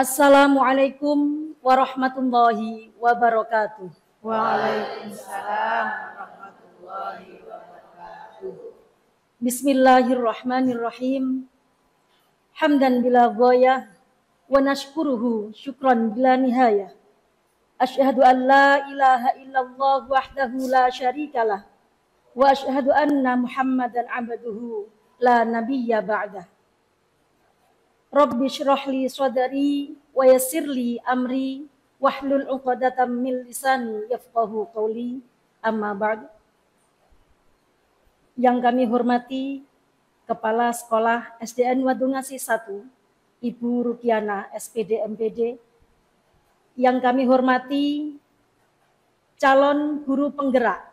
Assalamualaikum warahmatullahi wabarakatuh. Waalaikumsalam warahmatullahi wabarakatuh. Bismillahirrahmanirrahim. Hamdan bila ghayah wa nashkuruhu syukran bila nihayah. Asyhadu an la ilaha illallah wahdahu la syarikalah wa asyhadu anna Muhammadan abduhu la nabiyya ba'dah. Rabbi syrah li sadri wa yassir li amri wahlul 'uqdatam min lisani yafqahu qawli. Amma ba'd. Yang kami hormati Kepala Sekolah SDN Wadungasih 1, Ibu Rukiana SPD MPD. Yang kami hormati calon guru penggerak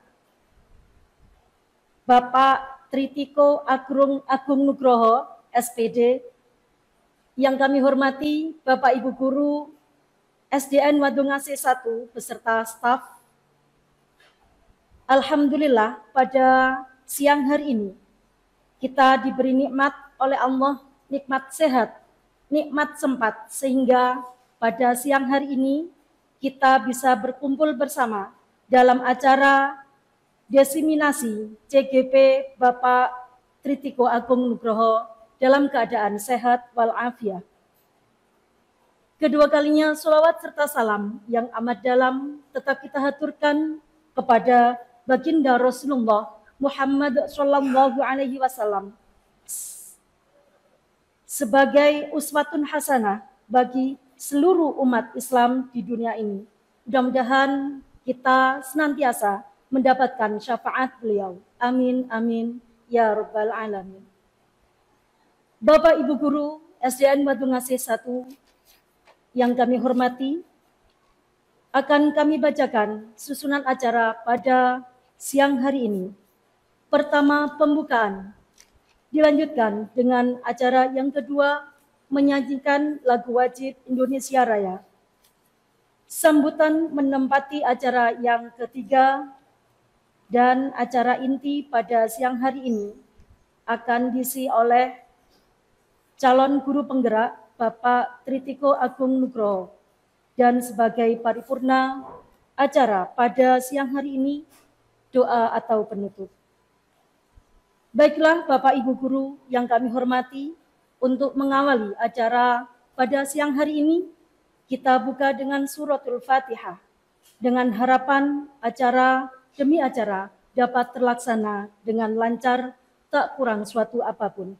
Bapak Tritiko Agung Nugroho SPD. Yang kami hormati Bapak Ibu Guru SDN Wadungasih 1 beserta staf. Alhamdulillah pada siang hari ini kita diberi nikmat oleh Allah, nikmat sehat, nikmat sempat, sehingga pada siang hari ini kita bisa berkumpul bersama dalam acara desiminasi CGP Bapak Tritiko Agung Nugroho dalam keadaan sehat walafiat. Kedua kalinya sholawat serta salam yang amat dalam tetap kita haturkan kepada baginda Rasulullah Muhammad sallallahu alaihi wasallam sebagai uswatun hasanah bagi seluruh umat Islam di dunia ini. Mudah-mudahan kita senantiasa mendapatkan syafaat beliau. Amin amin ya rabbal alamin. Bapak Ibu Guru SDN Wadungasih 1 yang kami hormati, akan kami bacakan susunan acara pada siang hari ini. Pertama, pembukaan. Dilanjutkan dengan acara yang kedua, menyajikan lagu wajib Indonesia Raya. Sambutan menempati acara yang ketiga, dan acara inti pada siang hari ini akan diisi oleh calon guru penggerak Bapak Tritiko Agung Nugroho, dan sebagai paripurna acara pada siang hari ini doa atau penutup. Baiklah Bapak Ibu Guru yang kami hormati, untuk mengawali acara pada siang hari ini kita buka dengan suratul Fatihah dengan harapan acara demi acara dapat terlaksana dengan lancar, tak kurang suatu apapun.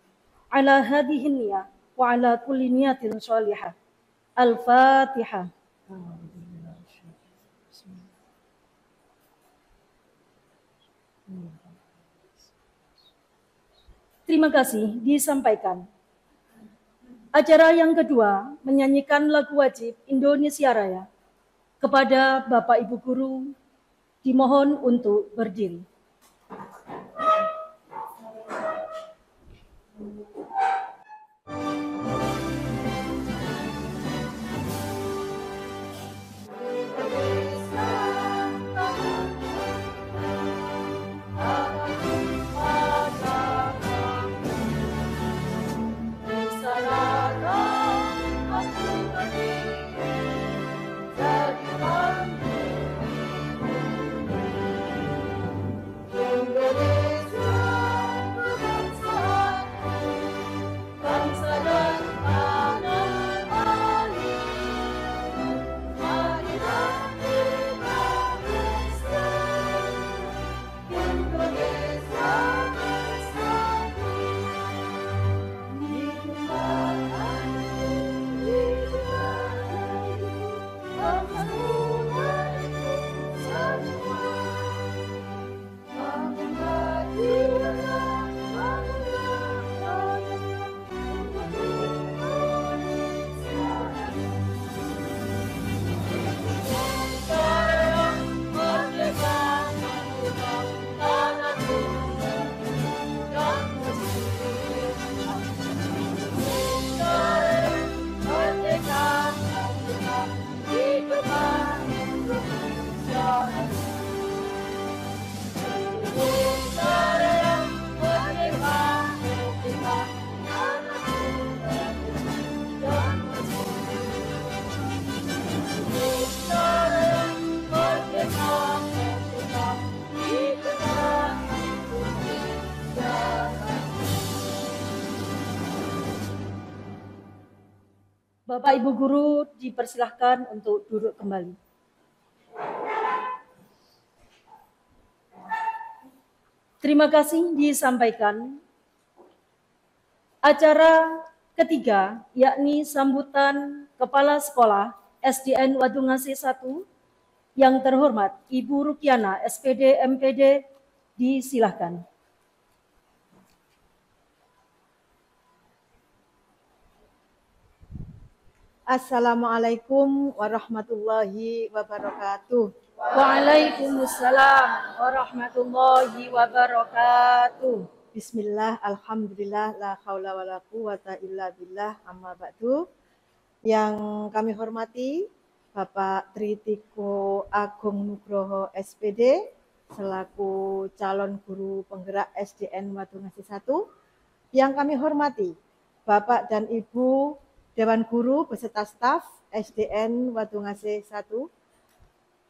Ala hadihin niyah wa ala kulli niyatin sholihah. Al-Fatihah. Terima kasih disampaikan. Acara yang kedua menyanyikan lagu wajib Indonesia Raya. Kepada Bapak Ibu Guru dimohon untuk berdiri. Bapak Ibu guru dipersilahkan untuk duduk kembali. Terima kasih disampaikan. Acara ketiga, yakni sambutan Kepala Sekolah SDN Wadungasih 1 yang terhormat Ibu Rukiana, SPD, MPD, disilahkan. Assalamualaikum warahmatullahi wabarakatuh. Waalaikumsalam warahmatullahi wabarakatuh. Bismillah, alhamdulillah, la haula wa la quwata illa billah, amma ba'du. Yang kami hormati Bapak Tritiko Agung Nugroho SPD selaku calon guru penggerak SDN Wadungasih 1. Yang kami hormati Bapak dan Ibu Dewan Guru beserta staf SDN Wadungasih 1.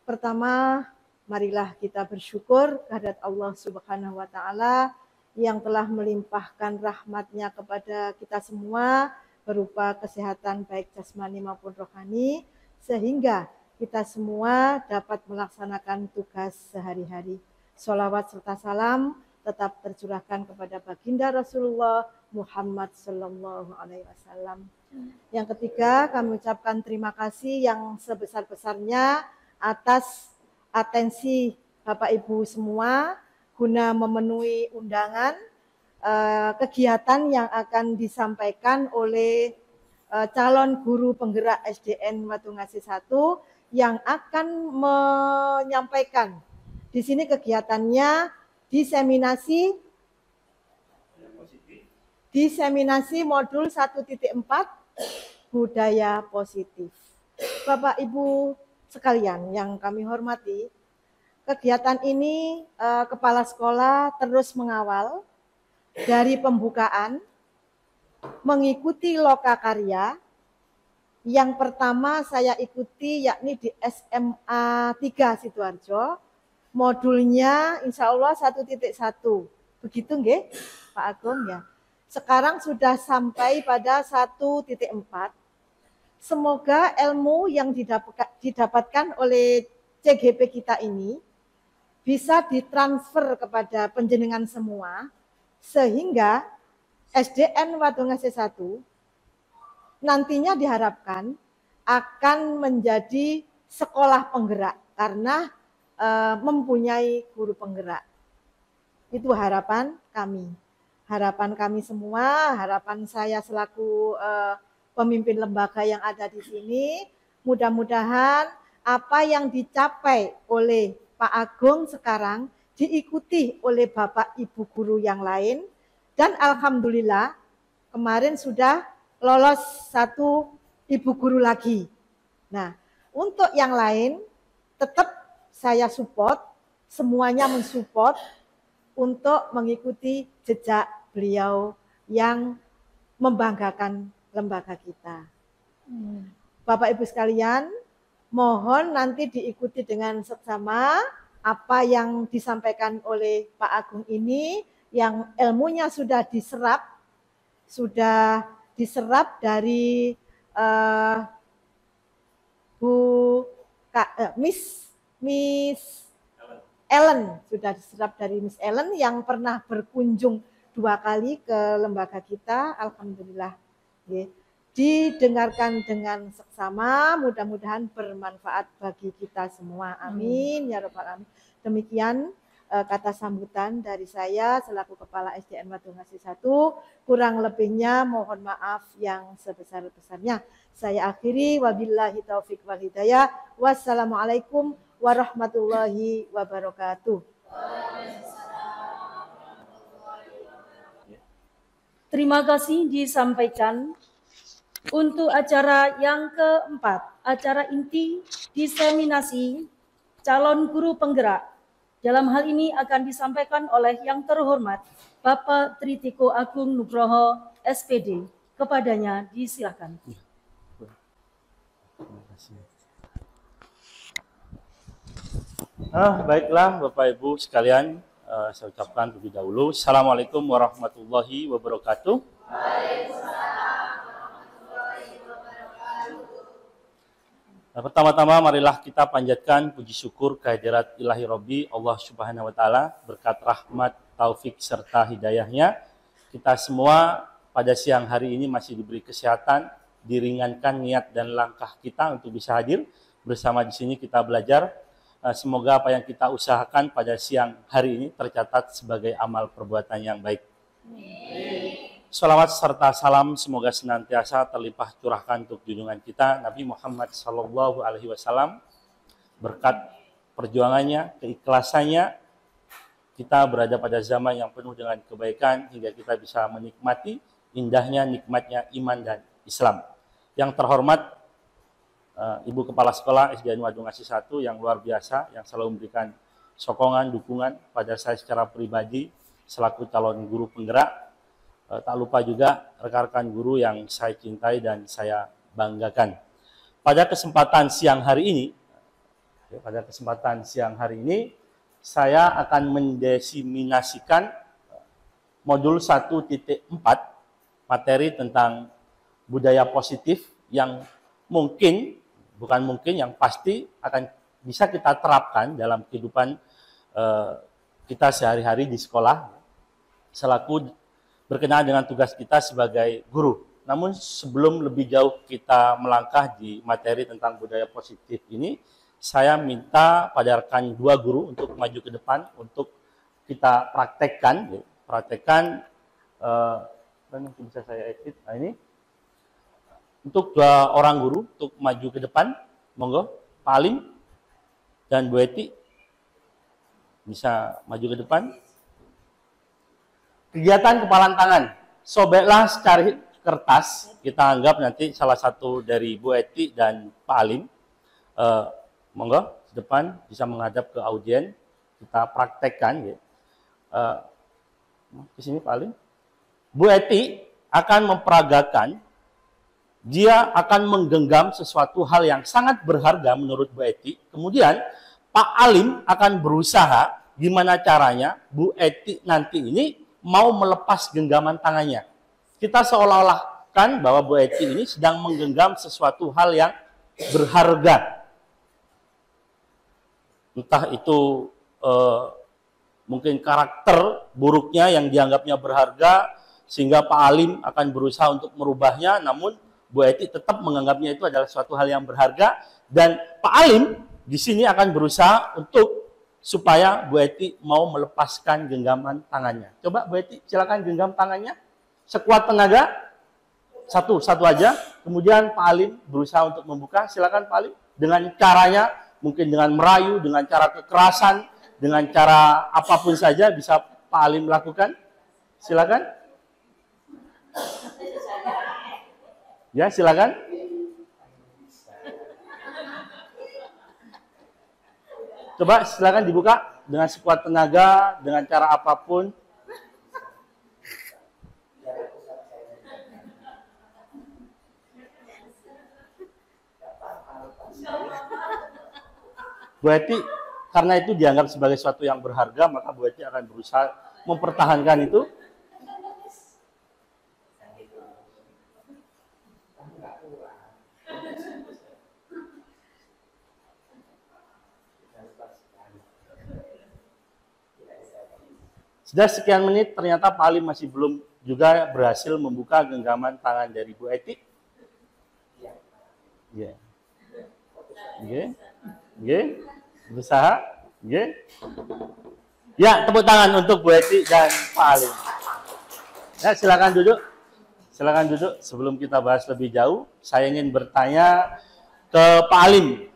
Pertama, marilah kita bersyukur kehadirat Allah Subhanahu wa taala yang telah melimpahkan rahmat-Nya kepada kita semua berupa kesehatan baik jasmani maupun rohani, sehingga kita semua dapat melaksanakan tugas sehari-hari. Sholawat serta salam tetap tercurahkan kepada baginda Rasulullah Muhammad Sallallahu Alaihi Wasallam. Yang ketiga, kami ucapkan terima kasih yang sebesar-besarnya atas atensi Bapak Ibu semua guna memenuhi undangan kegiatan yang akan disampaikan oleh calon guru penggerak SDN Wadungasih 1 yang akan menyampaikan di sini kegiatannya diseminasi modul 1.4 budaya positif. Bapak Ibu sekalian yang kami hormati, kegiatan ini kepala sekolah terus mengawal dari pembukaan, mengikuti lokakarya. Yang pertama saya ikuti yakni di SMA 3 Sidoarjo, modulnya insya Allah 1.1. Begitu nggih Pak Agung ya. Sekarang sudah sampai pada 1.4. Semoga ilmu yang didapatkan oleh CGP kita ini bisa ditransfer kepada panjenengan semua, sehingga SDN Wadungasih 1 nantinya diharapkan akan menjadi sekolah penggerak karena mempunyai guru penggerak. Itu harapan kami. Harapan kami semua, harapan saya selaku pemimpin lembaga yang ada di sini, mudah-mudahan apa yang dicapai oleh Pak Agung sekarang diikuti oleh Bapak Ibu guru yang lain, dan alhamdulillah kemarin sudah lolos 1 ibu guru lagi. Nah, untuk yang lain tetap saya support, semuanya mensupport untuk mengikuti jejak beliau yang membanggakan lembaga kita. Bapak Ibu sekalian, mohon nanti diikuti dengan seksama apa yang disampaikan oleh Pak Agung ini, yang ilmunya sudah diserap dari Miss Ellen, sudah diserap dari Miss Ellen yang pernah berkunjung 2 kali ke lembaga kita, alhamdulillah. Didengarkan dengan seksama, mudah-mudahan bermanfaat bagi kita semua. Amin ya rabbal alamin. Demikian kata sambutan dari saya selaku Kepala SDN Wadungasih 1. Kurang lebihnya mohon maaf yang sebesar-besarnya. Saya akhiri, wabillahi taufik wal hidayah. Wassalamualaikum warahmatullahi wabarakatuh. Terima kasih disampaikan. Untuk acara yang keempat, acara inti diseminasi calon guru penggerak. Dalam hal ini akan disampaikan oleh yang terhormat Bapak Tritiko Agung Nugroho SPD. Kepadanya disilakan. Baiklah Bapak Ibu sekalian, saya ucapkan terlebih dahulu Assalamualaikum warahmatullahi wabarakatuh. Nah, pertama-tama marilah kita panjatkan puji syukur kehadirat ilahi Robbi Allah Subhanahu wa taala, berkat rahmat, taufik serta hidayahnya kita semua pada siang hari ini masih diberi kesehatan, diringankan niat dan langkah kita untuk bisa hadir bersama di sini kita belajar. Semoga apa yang kita usahakan pada siang hari ini tercatat sebagai amal perbuatan yang baik. Salawat serta salam semoga senantiasa terlimpah curahkan untuk junjungan kita Nabi Muhammad SAW. Berkat perjuangannya, keikhlasannya, kita berada pada zaman yang penuh dengan kebaikan hingga kita bisa menikmati indahnya nikmatnya iman dan Islam. Yang terhormat Ibu Kepala Sekolah SDN Wadung Asih 1 yang luar biasa, yang selalu memberikan sokongan, dukungan pada saya secara pribadi selaku calon guru penggerak. Tak lupa juga rekan-rekan guru yang saya cintai dan saya banggakan. Pada kesempatan siang hari ini, saya akan mendesiminasikan modul 1.4 materi tentang budaya positif yang yang pasti akan bisa kita terapkan dalam kehidupan kita sehari-hari di sekolah selaku berkenaan dengan tugas kita sebagai guru. Namun sebelum lebih jauh kita melangkah di materi tentang budaya positif ini, saya minta pada rekan dua guru untuk maju ke depan untuk kita praktekkan. Mungkin bisa saya edit. Nah, ini untuk dua orang guru untuk maju ke depan, monggo Pak Alim dan Bu Eti bisa maju ke depan. Kegiatan kepalan tangan, sobeklah secari kertas, kita anggap nanti salah satu dari Bu Eti dan Pak Alim, monggo depan bisa menghadap ke audien, kita praktekkan. Ke sini Pak Alim. Bu Eti akan memperagakan, dia akan menggenggam sesuatu hal yang sangat berharga menurut Bu Eti, kemudian Pak Alim akan berusaha gimana caranya Bu Eti nanti ini mau melepas genggaman tangannya. Kita seolah-olah kan bahwa Bu Eti ini sedang menggenggam sesuatu hal yang berharga. Entah itu mungkin karakter buruknya yang dianggapnya berharga, sehingga Pak Alim akan berusaha untuk merubahnya, namun Bu Eti tetap menganggapnya itu adalah suatu hal yang berharga, dan Pak Alim di sini akan berusaha untuk supaya Bu Eti mau melepaskan genggaman tangannya. Coba Bu Eti, silakan genggam tangannya. Sekuat tenaga, satu aja. Kemudian Pak Alim berusaha untuk membuka. Silakan Pak Alim. Dengan caranya, mungkin dengan merayu, dengan cara kekerasan, dengan cara apapun saja bisa Pak Alim lakukan. Silakan. Ya, silakan. Coba silakan dibuka dengan sekuat tenaga, dengan cara apapun. Bu Eti, karena itu dianggap sebagai sesuatu yang berharga, maka Bu Eti akan berusaha mempertahankan itu. Sudah sekian menit, ternyata Pak Alim masih belum juga berhasil membuka genggaman tangan dari Bu Eti. Ya. Berusaha. Ya, tepuk tangan untuk Bu Eti dan Pak Alim. Ya, silakan duduk. Silakan duduk. Sebelum kita bahas lebih jauh, saya ingin bertanya ke Pak Alim.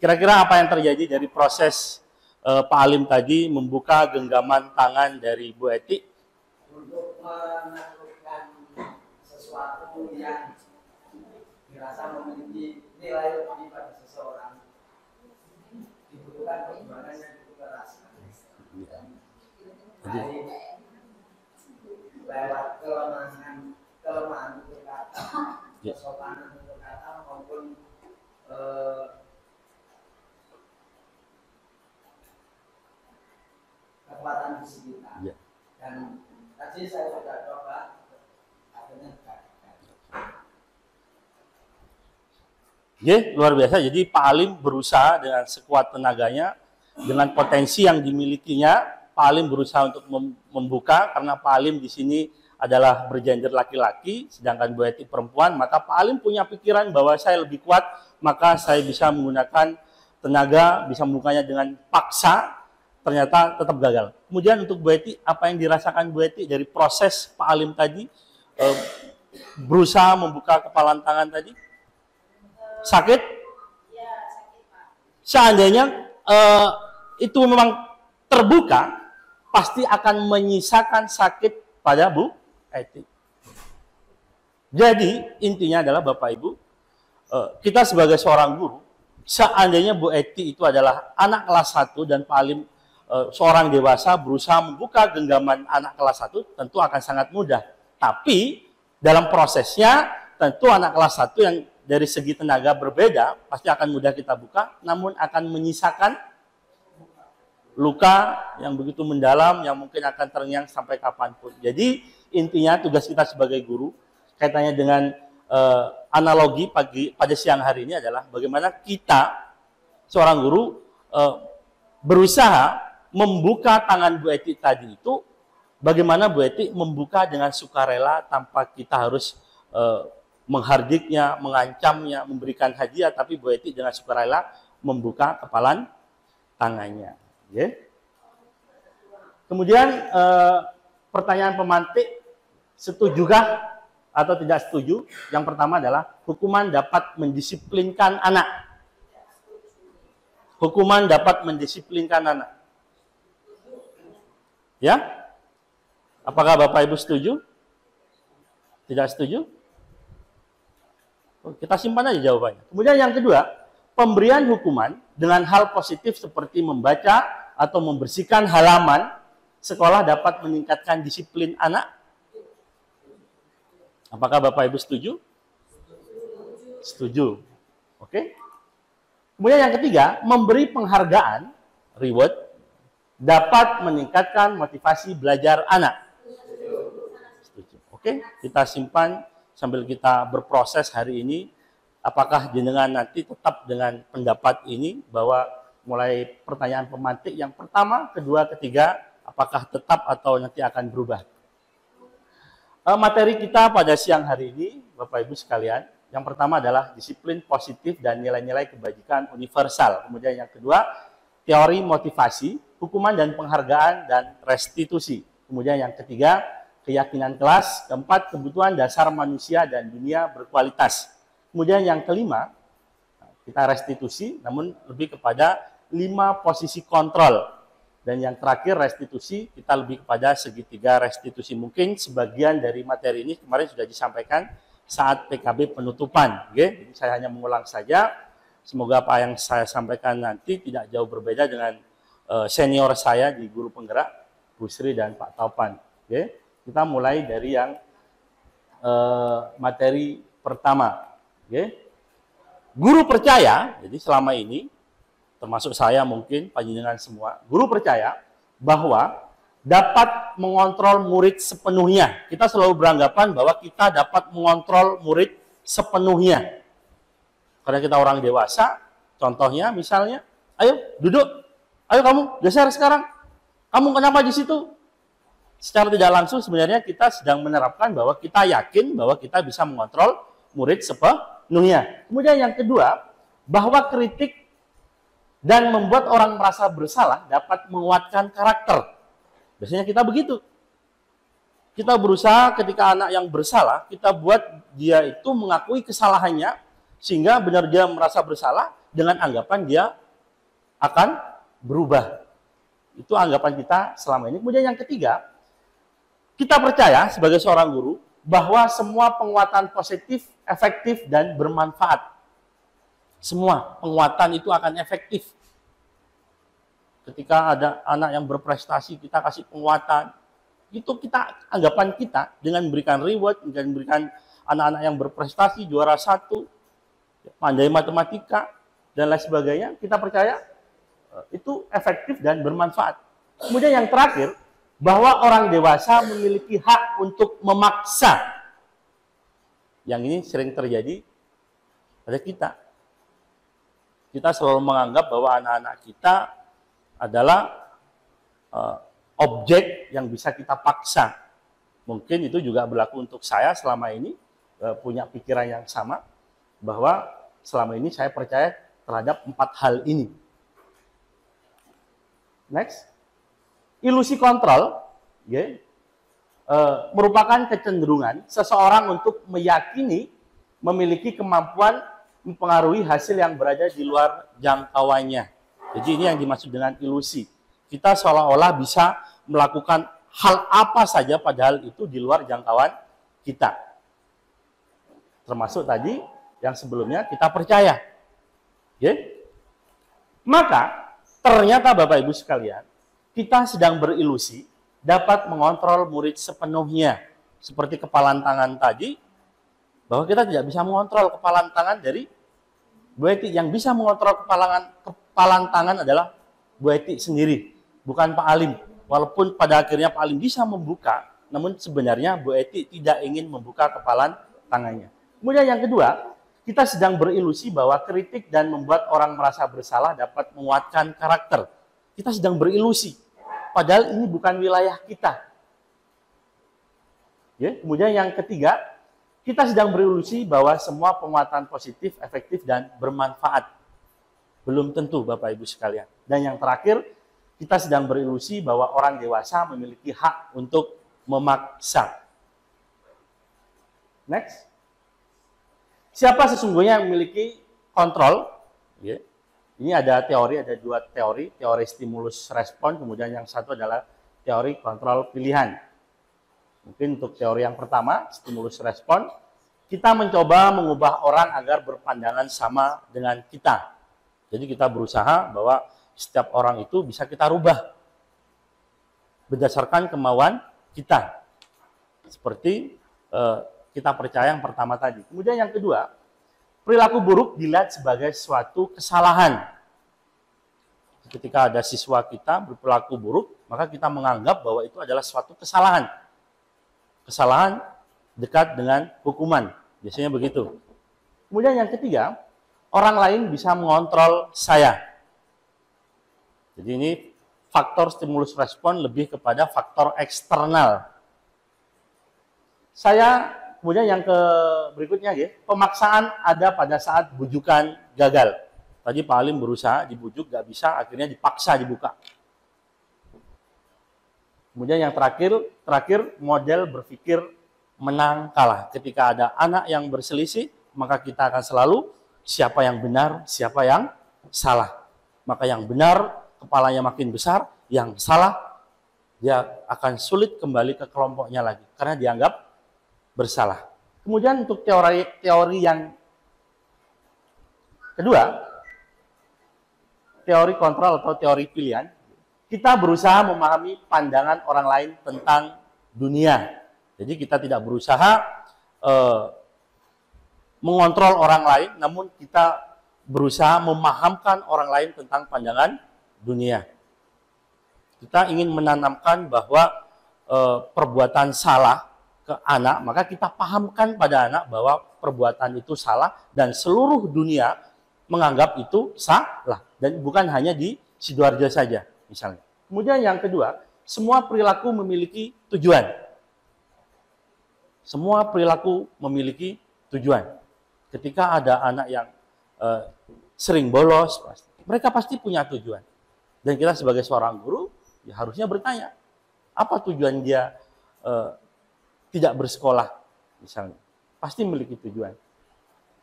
Kira-kira apa yang terjadi dari proses Pak Alim tadi membuka genggaman tangan dari Bu Eti? Untuk menaklukkan sesuatu yang dirasa memiliki nilai lebih pada seseorang, dibutuhkan perjuangan yang cukup keras. Baik lewat kelemahan untuk kata, kesopanan untuk kata, maupun kekuatan fisik kita. Ya. Dan tadi saya sudah coba, akhirnya gagal. Oke, luar biasa. Jadi Pak Alim berusaha dengan sekuat tenaganya, dengan potensi yang dimilikinya, Pak Alim berusaha untuk membuka, karena Pak Alim di sini adalah bergender laki-laki, sedangkan Bu Eti perempuan, maka Pak Alim punya pikiran bahwa saya lebih kuat, maka saya bisa menggunakan tenaga, bisa membukanya dengan paksa, ternyata tetap gagal. Kemudian untuk Bu Eti, apa yang dirasakan Bu Eti dari proses Pak Alim tadi, berusaha membuka kepalan tangan tadi? Sakit? Ya, sakit Pak. Seandainya itu memang terbuka, pasti akan menyisakan sakit pada Bu Eti. Jadi intinya adalah Bapak Ibu, kita sebagai seorang guru, seandainya Bu Eti itu adalah anak kelas 1 dan Pak Alim seorang dewasa berusaha membuka genggaman anak kelas 1, tentu akan sangat mudah. Tapi dalam prosesnya tentu anak kelas 1 yang dari segi tenaga berbeda pasti akan mudah kita buka, namun akan menyisakan luka yang begitu mendalam yang mungkin akan terngiang sampai kapanpun. Jadi intinya tugas kita sebagai guru kaitannya dengan analogi pada siang hari ini adalah bagaimana kita seorang guru berusaha membuka tangan Bu Eti tadi itu, bagaimana Bu Eti membuka dengan sukarela tanpa kita harus menghardiknya, mengancamnya, memberikan hadiah, tapi Bu Eti dengan sukarela membuka kepalan tangannya. Okay. Kemudian pertanyaan pemantik, setujukah atau tidak setuju? Yang pertama adalah hukuman dapat mendisiplinkan anak. Hukuman dapat mendisiplinkan anak. Ya? Apakah Bapak Ibu setuju? Tidak setuju? Kita simpan aja jawabannya. Kemudian yang kedua, pemberian hukuman dengan hal positif seperti membaca atau membersihkan halaman sekolah dapat meningkatkan disiplin anak. Apakah Bapak Ibu setuju? Setuju. Oke. Kemudian yang ketiga, memberi penghargaan, reward, dapat meningkatkan motivasi belajar anak. Setuju. Oke, kita simpan sambil kita berproses hari ini. Apakah jenengan nanti tetap dengan pendapat ini bahwa mulai pertanyaan pemantik yang pertama, kedua, ketiga, apakah tetap atau nanti akan berubah? Materi kita pada siang hari ini, Bapak Ibu sekalian, yang pertama adalah disiplin positif dan nilai-nilai kebajikan universal. Kemudian yang kedua, teori motivasi, hukuman dan penghargaan, dan restitusi. Kemudian yang ketiga, keyakinan kelas. Keempat, kebutuhan dasar manusia dan dunia berkualitas. Kemudian yang kelima, kita restitusi, namun lebih kepada 5 posisi kontrol. Dan yang terakhir restitusi, kita lebih kepada segitiga restitusi. Mungkin sebagian dari materi ini kemarin sudah disampaikan saat PKB penutupan. Jadi saya hanya mengulang saja. Semoga apa yang saya sampaikan nanti tidak jauh berbeda dengan senior saya di guru penggerak, Bu Sri dan Pak Taupan. Kita mulai dari yang materi pertama. Guru percaya, jadi selama ini, termasuk saya mungkin, panjenengan semua, guru percaya bahwa dapat mengontrol murid sepenuhnya. Kita selalu beranggapan bahwa kita dapat mengontrol murid sepenuhnya. Karena kita orang dewasa, contohnya misalnya, ayo duduk, ayo kamu geser sekarang, kamu kenapa di situ? Secara tidak langsung sebenarnya kita sedang menerapkan bahwa kita yakin bahwa kita bisa mengontrol murid sepenuhnya. Kemudian yang kedua, bahwa kritik dan membuat orang merasa bersalah dapat menguatkan karakter. Biasanya kita begitu. Kita berusaha ketika anak yang bersalah, kita buat dia itu mengakui kesalahannya, sehingga benar dia merasa bersalah dengan anggapan dia akan berubah. Itu anggapan kita selama ini. Kemudian yang ketiga, kita percaya sebagai seorang guru bahwa semua penguatan positif, efektif, dan bermanfaat. Semua penguatan itu akan efektif. Ketika ada anak yang berprestasi, kita kasih penguatan. Itu kita, anggapan kita, dengan memberikan reward, dengan memberikan anak-anak yang berprestasi, juara 1, pandai matematika, dan lain sebagainya, kita percaya itu efektif dan bermanfaat. Kemudian yang terakhir, bahwa orang dewasa memiliki hak untuk memaksa. Yang ini sering terjadi pada kita. Kita selalu menganggap bahwa anak-anak kita adalah objek yang bisa kita paksa. Mungkin itu juga berlaku untuk saya selama ini, punya pikiran yang sama, bahwa selama ini saya percaya terhadap 4 hal ini. Next. Ilusi kontrol, merupakan kecenderungan seseorang untuk meyakini memiliki kemampuan mempengaruhi hasil yang berada di luar jangkauannya. Jadi ini yang dimaksud dengan ilusi. Kita seolah-olah bisa melakukan hal apa saja padahal itu di luar jangkauan kita. Termasuk tadi yang sebelumnya kita percaya. Maka ternyata Bapak Ibu sekalian, kita sedang berilusi dapat mengontrol murid sepenuhnya. Seperti kepalan tangan tadi, bahwa kita tidak bisa mengontrol kepalan tangan dari Bu Eti. Yang bisa mengontrol kepalan tangan adalah Bu Eti sendiri, bukan Pak Alim. Walaupun pada akhirnya Pak Alim bisa membuka, namun sebenarnya Bu Eti tidak ingin membuka kepalan tangannya. Kemudian yang kedua, kita sedang berilusi bahwa kritik dan membuat orang merasa bersalah dapat menguatkan karakter. Kita sedang berilusi, padahal ini bukan wilayah kita. Kemudian yang ketiga, kita sedang berilusi bahwa semua penguatan positif, efektif, dan bermanfaat. Belum tentu Bapak Ibu sekalian. Dan yang terakhir, kita sedang berilusi bahwa orang dewasa memiliki hak untuk memaksa. Next. Siapa sesungguhnya yang memiliki kontrol? Ini ada teori, ada 2 teori. Teori stimulus respon, kemudian yang satu adalah teori kontrol pilihan. Mungkin untuk teori yang pertama, stimulus respon, kita mencoba mengubah orang agar berpandangan sama dengan kita. Jadi kita berusaha bahwa setiap orang itu bisa kita rubah berdasarkan kemauan kita. Seperti kita percaya yang pertama tadi. Kemudian yang kedua, perilaku buruk dilihat sebagai suatu kesalahan. Ketika ada siswa kita berperilaku buruk, maka kita menganggap bahwa itu adalah suatu kesalahan. Kesalahan dekat dengan hukuman. Biasanya begitu. Kemudian yang ketiga, orang lain bisa mengontrol saya. Jadi ini faktor stimulus respon lebih kepada faktor eksternal. Kemudian yang berikutnya, pemaksaan ada pada saat bujukan gagal. Tadi Pak Alim berusaha dibujuk, gak bisa, akhirnya dipaksa dibuka. Kemudian yang terakhir model berpikir menang kalah. Ketika ada anak yang berselisih, maka kita akan selalu siapa yang benar, siapa yang salah. Maka yang benar kepalanya makin besar, yang salah dia akan sulit kembali ke kelompoknya lagi karena dianggap bersalah. Kemudian untuk teori yang kedua, teori kontrol atau teori pilihan, kita berusaha memahami pandangan orang lain tentang dunia. Jadi kita tidak berusaha mengontrol orang lain, namun kita berusaha memahamkan orang lain tentang pandangan dunia. Kita ingin menanamkan bahwa perbuatan salah ke anak, maka kita pahamkan pada anak bahwa perbuatan itu salah dan seluruh dunia menganggap itu salah. Dan bukan hanya di Sidoarjo saja, misalnya. Kemudian yang kedua, semua perilaku memiliki tujuan. Semua perilaku memiliki tujuan. Ketika ada anak yang sering bolos, mereka pasti punya tujuan. Dan kita sebagai seorang guru, ya harusnya bertanya, apa tujuan dia tidak bersekolah, misalnya. Pasti memiliki tujuan.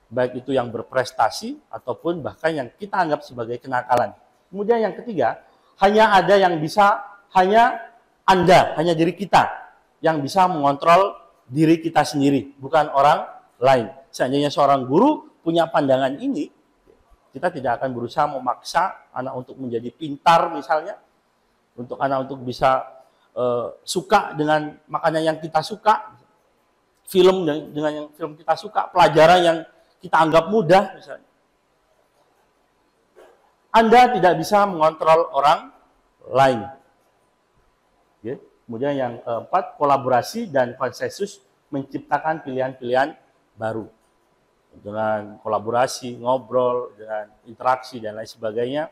Baik itu yang berprestasi, ataupun bahkan yang kita anggap sebagai kenakalan. Kemudian yang ketiga, hanya ada yang bisa, hanya Anda, hanya diri kita, yang bisa mengontrol diri kita sendiri, bukan orang lain. Seandainya seorang guru punya pandangan ini, kita tidak akan berusaha memaksa anak untuk menjadi pintar misalnya, untuk anak untuk bisa suka dengan makanan yang kita suka, film dengan yang film kita suka, pelajaran yang kita anggap mudah misalnya. Anda tidak bisa mengontrol orang lain. Kemudian yang keempat, kolaborasi dan konsensus menciptakan pilihan-pilihan baru. dengan kolaborasi, ngobrol, dengan interaksi dan lain sebagainya,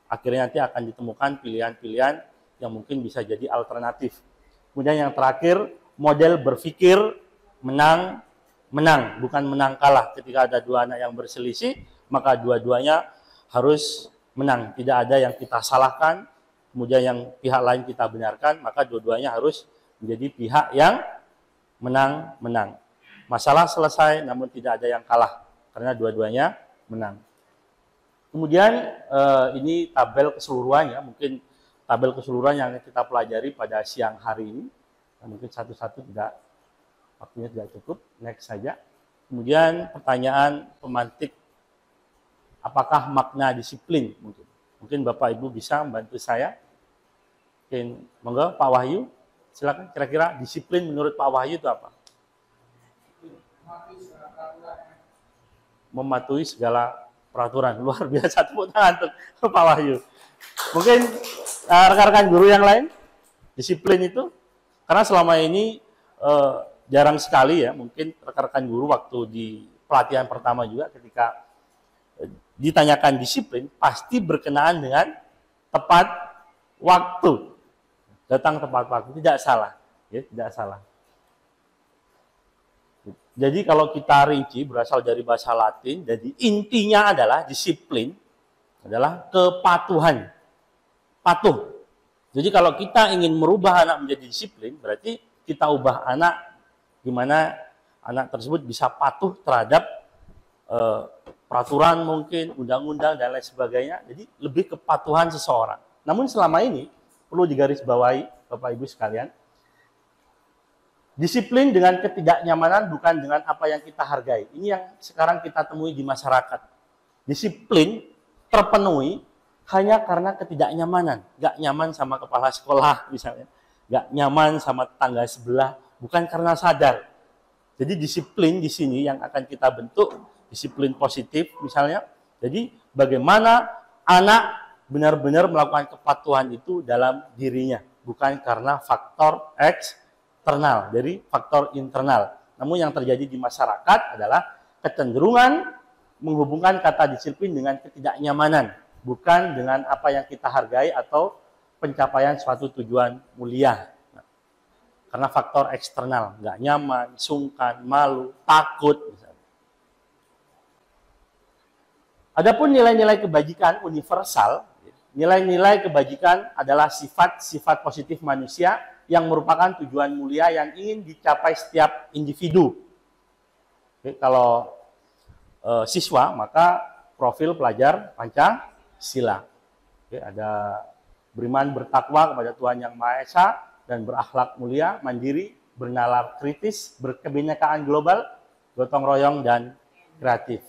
akhirnya nanti akan ditemukan pilihan-pilihan yang mungkin bisa jadi alternatif. Kemudian yang terakhir, model berpikir menang, bukan menang kalah. Ketika ada dua anak yang berselisih, maka dua-duanya harus menang. Tidak ada yang kita salahkan, kemudian yang pihak lain kita benarkan, maka dua-duanya harus menjadi pihak yang menang. Masalah selesai, namun tidak ada yang kalah, karena dua-duanya menang. Kemudian ini tabel keseluruhannya, mungkin tabel keseluruhan yang kita pelajari pada siang hari ini. Mungkin satu-satu tidak, waktunya tidak cukup, next saja. Kemudian pertanyaan pemantik, apakah makna disiplin? Mungkin Bapak Ibu bisa membantu saya. Mungkin, monggo Pak Wahyu, silakan. Kira-kira disiplin menurut Pak Wahyu itu apa? Mematuhi segala peraturan. Luar biasa, tepuk tangan untuk Pak Wahyu. Mungkin rekan-rekan guru yang lain, disiplin itu, karena selama ini jarang sekali ya, mungkin rekan-rekan guru waktu di pelatihan pertama juga ketika ditanyakan disiplin, pasti berkenaan dengan tepat waktu. Datang tepat waktu, tidak salah. Ya, tidak salah. Jadi kalau kita rinci, berasal dari bahasa Latin, jadi intinya adalah disiplin, adalah kepatuhan. Patuh. Jadi kalau kita ingin merubah anak menjadi disiplin, berarti kita ubah anak di mana anak tersebut bisa patuh terhadap peraturan mungkin, undang-undang dan lain sebagainya. Jadi lebih kepatuhan seseorang. Namun selama ini perlu digarisbawahi Bapak Ibu sekalian, disiplin dengan ketidaknyamanan bukan dengan apa yang kita hargai. Ini yang sekarang kita temui di masyarakat. Disiplin terpenuhi hanya karena ketidaknyamanan. Gak nyaman sama kepala sekolah misalnya. Gak nyaman sama tetangga sebelah. Bukan karena sadar. Jadi disiplin di sini yang akan kita bentuk, disiplin positif misalnya. Jadi bagaimana anak benar-benar melakukan kepatuhan itu dalam dirinya. Bukan karena faktor eksternal, dari faktor internal. Namun yang terjadi di masyarakat adalah kecenderungan menghubungkan kata disiplin dengan ketidaknyamanan, bukan dengan apa yang kita hargai atau pencapaian suatu tujuan mulia. Karena faktor eksternal, nggak nyaman, sungkan, malu, takut. Misalnya. Adapun nilai-nilai kebajikan universal, nilai-nilai kebajikan adalah sifat-sifat positif manusia yang merupakan tujuan mulia yang ingin dicapai setiap individu. Oke, kalau siswa, maka profil pelajar Pancasila. Oke, ada beriman bertakwa kepada Tuhan Yang Maha Esa dan berakhlak mulia, mandiri, bernalar kritis, berkebinekaan global, gotong royong dan kreatif.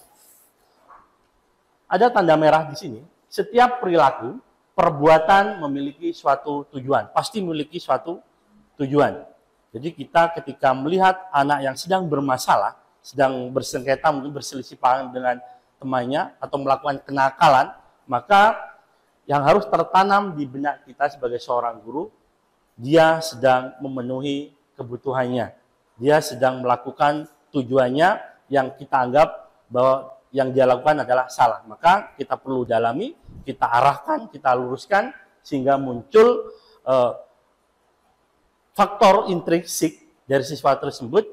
Ada tanda merah di sini. Setiap perilaku, perbuatan memiliki suatu tujuan, pasti memiliki suatu tujuan. Jadi kita ketika melihat anak yang sedang bermasalah, sedang bersengketa, mungkin berselisih paham dengan temannya atau melakukan kenakalan, maka yang harus tertanam di benak kita sebagai seorang guru, dia sedang memenuhi kebutuhannya. Dia sedang melakukan tujuannya yang kita anggap bahwa yang dia lakukan adalah salah. Maka kita perlu dalami, kita arahkan, kita luruskan, sehingga muncul faktor intrinsik dari siswa tersebut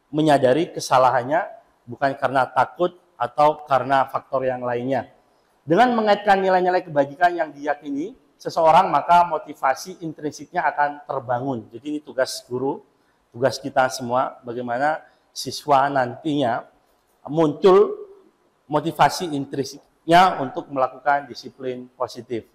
menyadari kesalahannya bukan karena takut atau karena faktor yang lainnya. Dengan mengaitkan nilai-nilai kebajikan yang diyakini seseorang, maka motivasi intrinsiknya akan terbangun. Jadi ini tugas guru, tugas kita semua, bagaimana siswa nantinya muncul motivasi intrinsiknya untuk melakukan disiplin positif.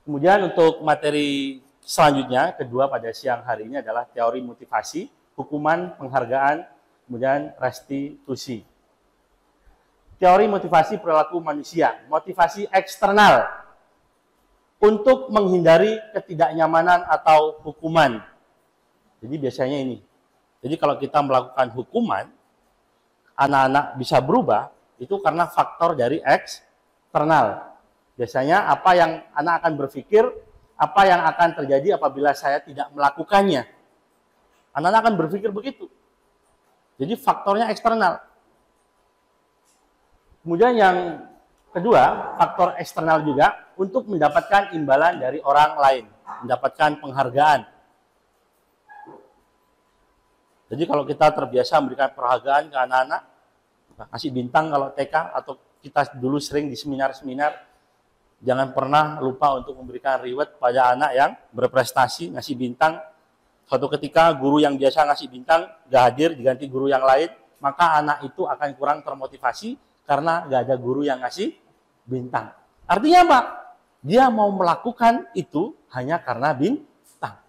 Kemudian untuk materi selanjutnya, kedua pada siang hari ini adalah teori motivasi, hukuman, penghargaan, kemudian restitusi. Teori motivasi perilaku manusia, motivasi eksternal untuk menghindari ketidaknyamanan atau hukuman. Jadi biasanya ini. Jadi kalau kita melakukan hukuman, anak-anak bisa berubah, itu karena faktor dari eksternal. Biasanya apa yang anak akan berpikir, apa yang akan terjadi apabila saya tidak melakukannya. Anak-anak akan berpikir begitu. Jadi faktornya eksternal. Kemudian yang kedua, faktor eksternal juga untuk mendapatkan imbalan dari orang lain, mendapatkan penghargaan. Jadi kalau kita terbiasa memberikan penghargaan ke anak-anak, kasih bintang kalau TK, atau kita dulu sering di seminar-seminar, jangan pernah lupa untuk memberikan reward pada anak yang berprestasi, ngasih bintang. Suatu ketika guru yang biasa ngasih bintang gak hadir, diganti guru yang lain, maka anak itu akan kurang termotivasi karena gak ada guru yang ngasih bintang. Artinya apa? Dia mau melakukan itu hanya karena bintang.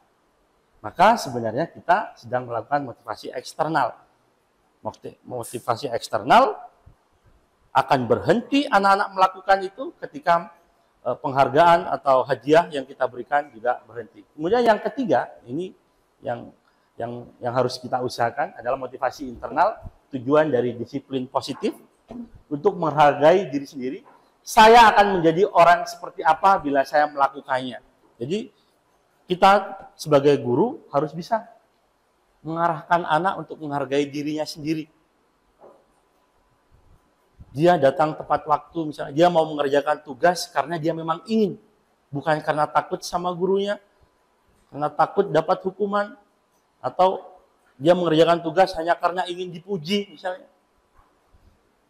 Maka sebenarnya kita sedang melakukan motivasi eksternal. Motivasi eksternal akan berhenti anak-anak melakukan itu ketika penghargaan atau hadiah yang kita berikan juga berhenti. Kemudian yang ketiga, ini yang harus kita usahakan adalah motivasi internal, tujuan dari disiplin positif untuk menghargai diri sendiri. Saya akan menjadi orang seperti apa bila saya melakukannya. Jadi kita sebagai guru harus bisa mengarahkan anak untuk menghargai dirinya sendiri. Dia datang tepat waktu, misalnya dia mau mengerjakan tugas karena dia memang ingin, bukan karena takut sama gurunya, karena takut dapat hukuman, atau dia mengerjakan tugas hanya karena ingin dipuji misalnya.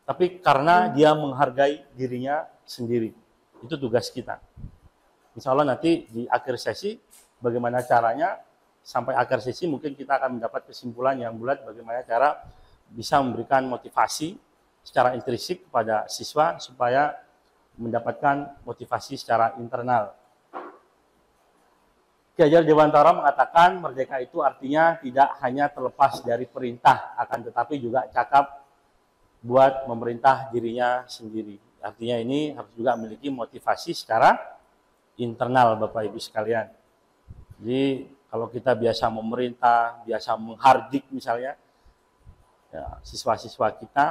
Tapi karena dia menghargai dirinya sendiri. Itu tugas kita. Insya Allah nanti di akhir sesi, bagaimana caranya, sampai akhir sesi mungkin kita akan mendapat kesimpulan yang bulat bagaimana cara bisa memberikan motivasi secara intrinsik kepada siswa supaya mendapatkan motivasi secara internal. Ki Hajar Dewantara mengatakan merdeka itu artinya tidak hanya terlepas dari perintah, akan tetapi juga cakap buat memerintah dirinya sendiri. Artinya ini harus juga memiliki motivasi secara internal, Bapak Ibu sekalian. Jadi kalau kita biasa memerintah, biasa menghardik misalnya, ya, siswa-siswa kita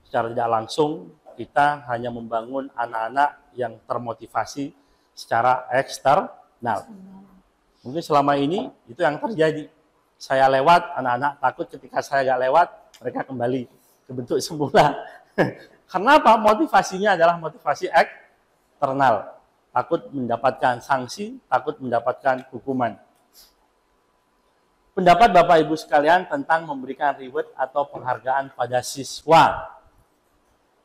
secara tidak langsung kita hanya membangun anak-anak yang termotivasi secara eksternal. Mungkin selama ini itu yang terjadi. Saya lewat, anak-anak takut ketika saya nggak lewat, mereka kembali ke bentuk semula. Karena apa? Motivasinya adalah motivasi eksternal. Takut mendapatkan sanksi, takut mendapatkan hukuman. Pendapat Bapak Ibu sekalian tentang memberikan reward atau penghargaan pada siswa.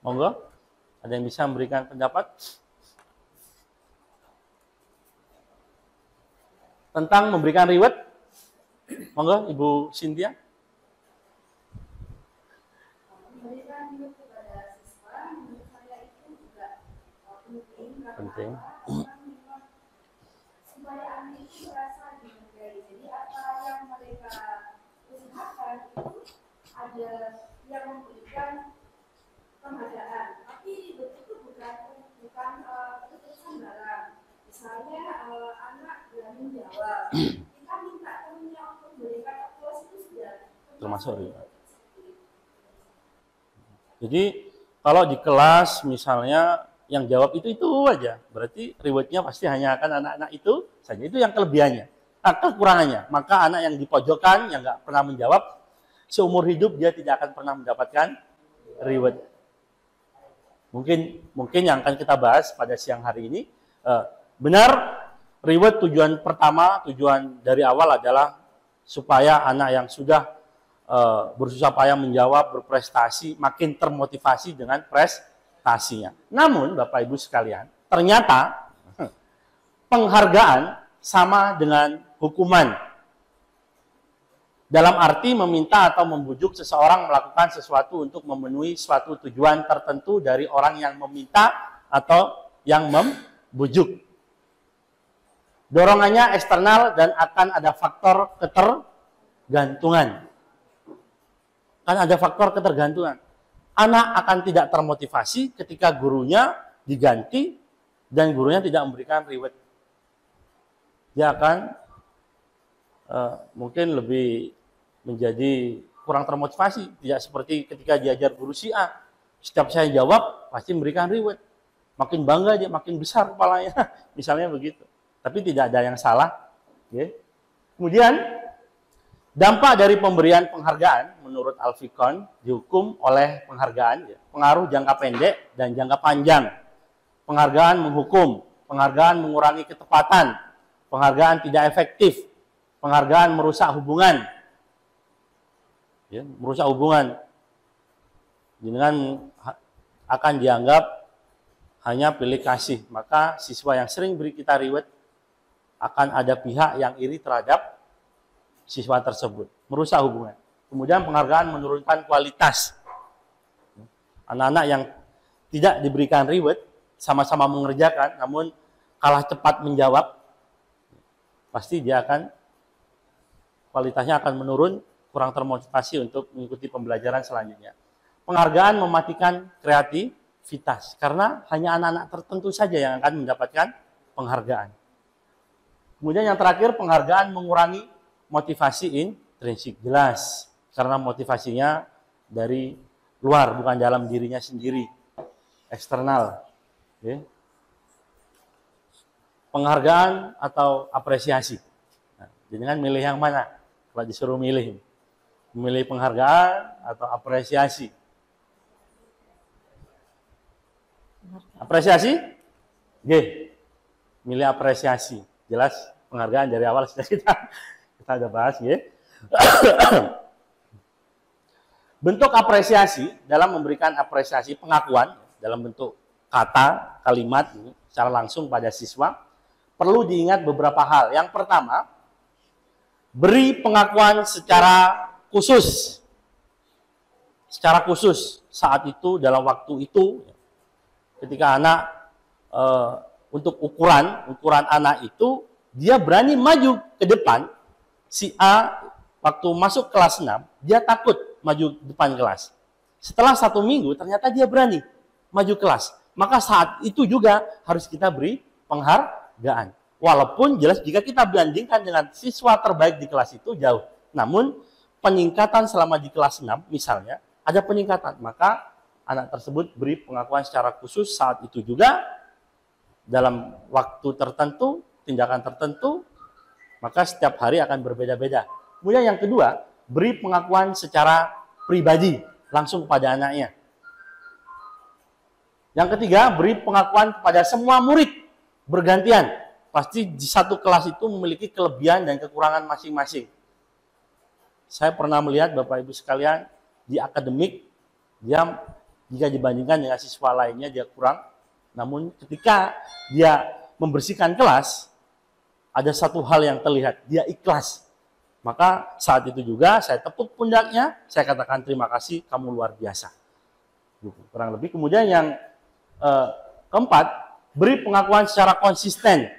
Monggo, ada yang bisa memberikan pendapat? Tentang memberikan reward? Monggo, Ibu Cynthia. Memberikan reward kepada siswa, menurut saya itu juga Penting. Supaya anak itu merasa dihargai. Jadi apa yang mereka usahakan itu ada yang memberikan penghargaan. Tapi itu bukan keputusan barang. Misalnya anak berani menjawab, kita minta temannya untuk memberikan aplaus itu sudah Termasuk reward. Jadi kalau di kelas misalnya yang jawab itu aja, berarti rewardnya pasti hanya akan anak-anak itu saja. Itu yang kelebihannya. Nah, kekurangannya, maka anak yang di pojokan yang nggak pernah menjawab, seumur hidup dia tidak akan pernah mendapatkan reward. Mungkin yang akan kita bahas pada siang hari ini, benar reward tujuan pertama, tujuan dari awal adalah supaya anak yang sudah bersusah payah menjawab, berprestasi, makin termotivasi dengan prestasinya. Namun, Bapak Ibu sekalian, ternyata penghargaan sama dengan hukuman. Dalam arti meminta atau membujuk seseorang melakukan sesuatu untuk memenuhi suatu tujuan tertentu dari orang yang meminta atau yang membujuk. Dorongannya eksternal dan akan ada faktor ketergantungan. Kan ada faktor ketergantungan. Anak akan tidak termotivasi ketika gurunya diganti dan gurunya tidak memberikan reward. Dia akan mungkin lebih menjadi kurang termotivasi. Tidak seperti ketika diajar guru si A. Setiap saya jawab, pasti memberikan reward. Makin bangga dia, makin besar kepalanya. Misalnya begitu. Tapi tidak ada yang salah. Ya. Kemudian, Dampak dari pemberian penghargaan menurut Al-Fiqh dihukum oleh penghargaan, pengaruh jangka pendek dan jangka panjang. Penghargaan menghukum, penghargaan mengurangi ketepatan, penghargaan tidak efektif, penghargaan merusak hubungan. Ya, merusak hubungan dengan akan dianggap hanya pilih kasih. Maka siswa yang sering beri kita reward akan ada pihak yang iri terhadap siswa tersebut, merusak hubungan. Kemudian penghargaan menurunkan kualitas. Anak-anak yang tidak diberikan reward, sama-sama mengerjakan, namun kalah cepat menjawab, pasti dia akan, kualitasnya akan menurun, kurang termotivasi untuk mengikuti pembelajaran selanjutnya. Penghargaan mematikan kreativitas, karena hanya anak-anak tertentu saja yang akan mendapatkan penghargaan. Kemudian yang terakhir, penghargaan mengurangi motivasi intrinsik. Jelas, karena motivasinya dari luar, bukan dalam dirinya sendiri, eksternal. Okay. Penghargaan atau apresiasi. Nah, dengan milih yang mana? Kalau disuruh milih, memilih penghargaan atau apresiasi? Apresiasi? G. Milih apresiasi. Jelas penghargaan dari awal sudah kita udah bahas, G. Bentuk apresiasi dalam memberikan apresiasi pengakuan dalam bentuk kata, kalimat secara langsung pada siswa, perlu diingat beberapa hal. Yang pertama, beri pengakuan secara khusus. Secara khusus saat itu, dalam waktu itu, ketika anak untuk ukuran anak itu, dia berani maju ke depan. Si A waktu masuk kelas 6, dia takut maju depan kelas. Setelah 1 minggu, ternyata dia berani maju kelas. Maka saat itu juga harus kita beri penghargaan. Walaupun jelas jika kita bandingkan dengan siswa terbaik di kelas itu jauh. Namun peningkatan selama di kelas 6 misalnya, ada peningkatan. Maka anak tersebut beri pengakuan secara khusus saat itu juga, dalam waktu tertentu, tindakan tertentu, maka setiap hari akan berbeda-beda. Kemudian yang kedua, beri pengakuan secara pribadi, langsung kepada anaknya. Yang ketiga, beri pengakuan kepada semua murid, bergantian. Pasti di satu kelas itu memiliki kelebihan dan kekurangan masing-masing. Saya pernah melihat Bapak Ibu sekalian, di akademik, dia jika dibandingkan dengan siswa lainnya, dia kurang. Namun ketika dia membersihkan kelas, ada satu hal yang terlihat, dia ikhlas. Maka saat itu juga saya tepuk pundaknya, saya katakan terima kasih, kamu luar biasa. Kurang lebih. Kemudian yang keempat, beri pengakuan secara konsisten,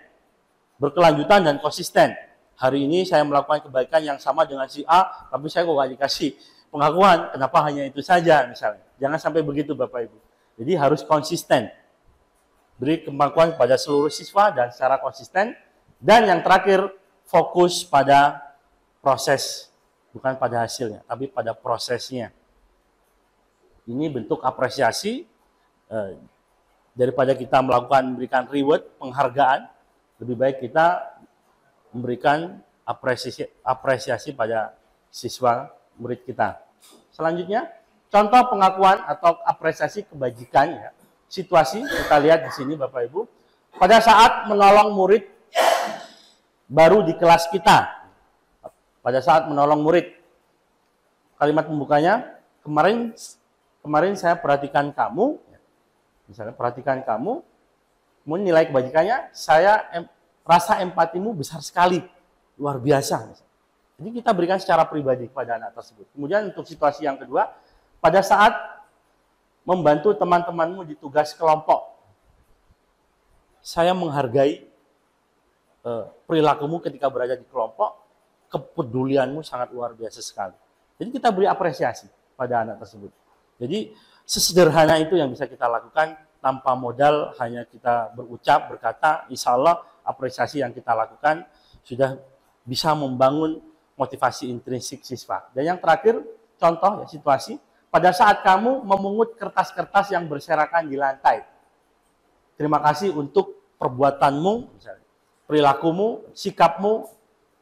berkelanjutan dan konsisten. Hari ini saya melakukan kebaikan yang sama dengan si A, tapi saya kok gak dikasih pengakuan, kenapa hanya itu saja misalnya. Jangan sampai begitu Bapak Ibu. Jadi harus konsisten. Beri pengakuan kepada seluruh siswa dan secara konsisten. Dan yang terakhir, fokus pada proses, bukan pada hasilnya, tapi pada prosesnya. Ini bentuk apresiasi, daripada kita memberikan reward, penghargaan, lebih baik kita memberikan apresiasi pada siswa murid kita. Selanjutnya, contoh pengakuan atau apresiasi kebajikan. Ya. Situasi, kita lihat di sini Bapak Ibu, pada saat menolong murid baru di kelas kita, pada saat menolong murid, kalimat pembukanya, kemarin saya perhatikan kamu, misalnya perhatikan kamu, kemudian nilai kebajikannya, saya rasa empatimu besar sekali, luar biasa. Jadi kita berikan secara pribadi kepada anak tersebut. Kemudian untuk situasi yang kedua, pada saat membantu teman-temanmu di tugas kelompok, saya menghargai perilakumu ketika berada di kelompok, kepedulianmu sangat luar biasa sekali. Jadi kita beri apresiasi pada anak tersebut. Jadi sesederhana itu yang bisa kita lakukan tanpa modal, hanya kita berucap, berkata, insya Allah apresiasi yang kita lakukan sudah bisa membangun motivasi intrinsik siswa. Dan yang terakhir, contoh ya, situasi, pada saat kamu memungut kertas-kertas yang berserakan di lantai. Terima kasih untuk perbuatanmu, misalnya, perilakumu, sikapmu,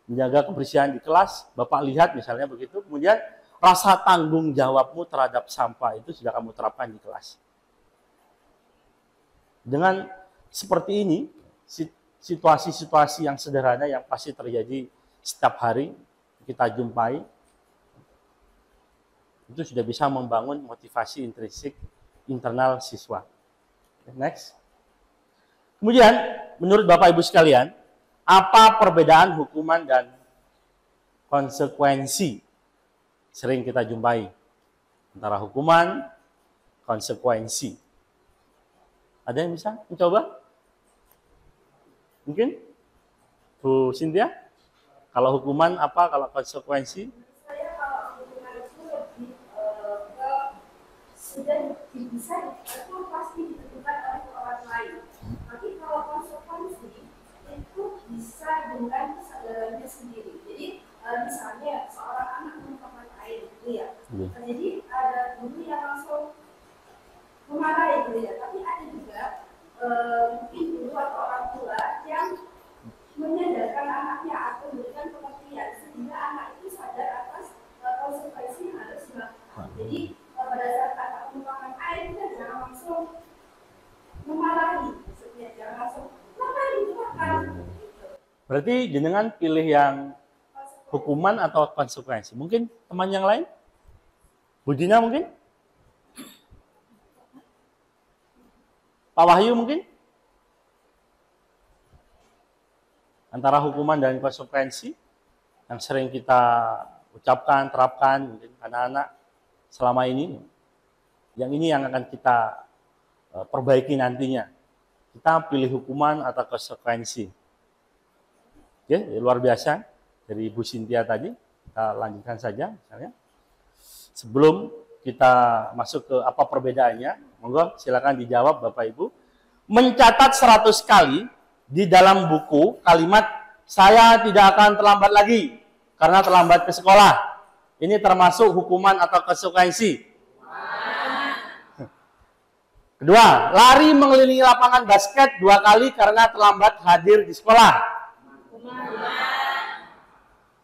menjaga kebersihan di kelas, Bapak lihat misalnya begitu, kemudian rasa tanggung jawabmu terhadap sampah itu sudah kamu terapkan di kelas. Dengan seperti ini, situasi-situasi yang sederhana yang pasti terjadi setiap hari kita jumpai, itu sudah bisa membangun motivasi intrinsik internal siswa. Next. Kemudian, menurut Bapak Ibu sekalian, apa perbedaan hukuman dan konsekuensi sering kita jumpai antara hukuman, konsekuensi? Ada yang bisa mencoba? Mungkin? Bu Cynthia? Kalau hukuman apa, kalau konsekuensi? Saya kalau hukuman itu lebih sudah bisa itu pasti ditentukan oleh orang lain. Tapi kalau konsekuensi itu bisa dengan kesadarannya sendiri. Jadi misalnya seorang anak menumpahkan air, gitu ya. Jadi ada guru yang langsung memarahi, gitu ya. Tapi ada juga mungkin guru atau orang tua yang menyadarkan anaknya atau memberikan pengertian sehingga anak itu sadar atas konsekuensi yang harus dilakukan. Jadi pada saat anak menumpahkan air kita jangan langsung memarahi, maksudnya jangan langsung ngapain ditumpahkan. Berarti jenengan pilih yang hukuman atau konsekuensi? Mungkin teman yang lain? Bu Dina mungkin? Pak Wahyu mungkin? Antara hukuman dan konsekuensi yang sering kita ucapkan, terapkan mungkin anak-anak selama ini. Yang ini yang akan kita perbaiki nantinya. Kita pilih hukuman atau konsekuensi. Oke, luar biasa dari Bu Cynthia tadi. Kita lanjutkan saja misalnya. Sebelum kita masuk ke apa perbedaannya, monggo silakan dijawab Bapak Ibu. Mencatat 100 kali di dalam buku kalimat saya tidak akan terlambat lagi karena terlambat ke sekolah. Ini termasuk hukuman atau konsekuensi? Kedua, lari mengelilingi lapangan basket 2 kali karena terlambat hadir di sekolah.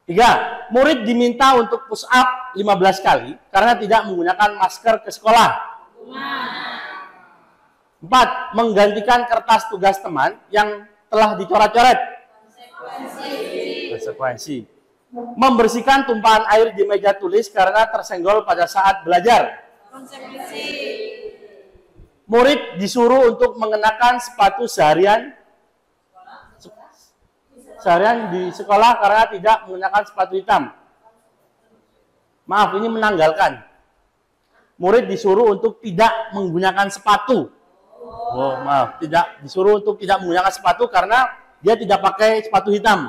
3, murid diminta untuk push up 15 kali karena tidak menggunakan masker ke sekolah. 4, menggantikan kertas tugas teman yang telah dicoret-coret. Konsekuensi. Membersihkan tumpahan air di meja tulis karena tersenggol pada saat belajar. Konsekuensi. Murid disuruh untuk mengenakan sepatu seharian di sekolah karena tidak menggunakan sepatu hitam. Maaf, ini menanggalkan. Murid disuruh untuk tidak menggunakan sepatu. Oh, maaf, disuruh untuk tidak menggunakan sepatu karena dia tidak pakai sepatu hitam.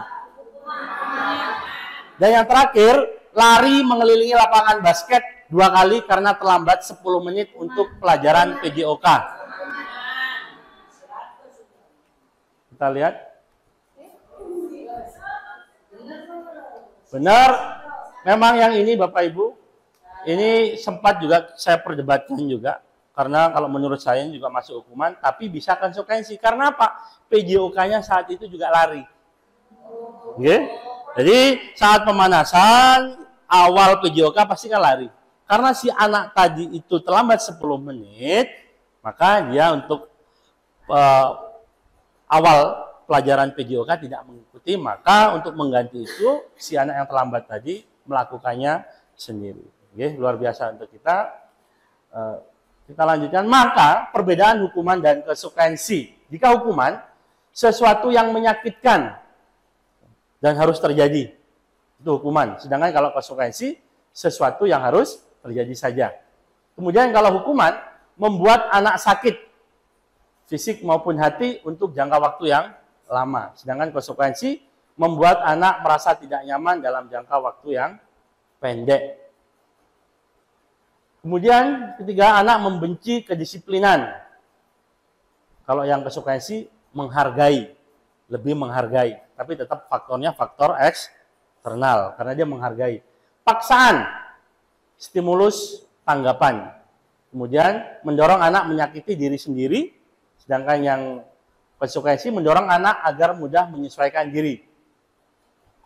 Dan yang terakhir, lari mengelilingi lapangan basket 2 kali karena terlambat 10 menit untuk pelajaran PJOK. Kita lihat. Benar, memang yang ini Bapak Ibu, ini sempat juga saya perdebatkan juga. Karena kalau menurut saya juga masuk hukuman, tapi bisa konsekuensi. Karena apa? PJOK-nya saat itu juga lari. Okay? Jadi saat pemanasan, awal PJOK pasti kan lari. Karena si anak tadi itu terlambat 10 menit, maka dia untuk awal pelajaran PJOK tidak mengikuti. Maka untuk mengganti itu, si anak yang terlambat tadi melakukannya sendiri. Okay? Luar biasa untuk kita. Kita lanjutkan, maka perbedaan hukuman dan konsekuensi. Jika hukuman, sesuatu yang menyakitkan dan harus terjadi. Itu hukuman. Sedangkan kalau konsekuensi, sesuatu yang harus terjadi saja. Kemudian kalau hukuman, membuat anak sakit, fisik maupun hati untuk jangka waktu yang lama. Sedangkan konsekuensi, membuat anak merasa tidak nyaman dalam jangka waktu yang pendek. Kemudian ketiga, anak membenci kedisiplinan. Kalau yang konsekuensi menghargai, lebih menghargai. Tapi tetap faktornya faktor eksternal, karena dia menghargai. Paksaan, stimulus tanggapan. Kemudian mendorong anak menyakiti diri sendiri, sedangkan yang konsekuensi mendorong anak agar mudah menyesuaikan diri.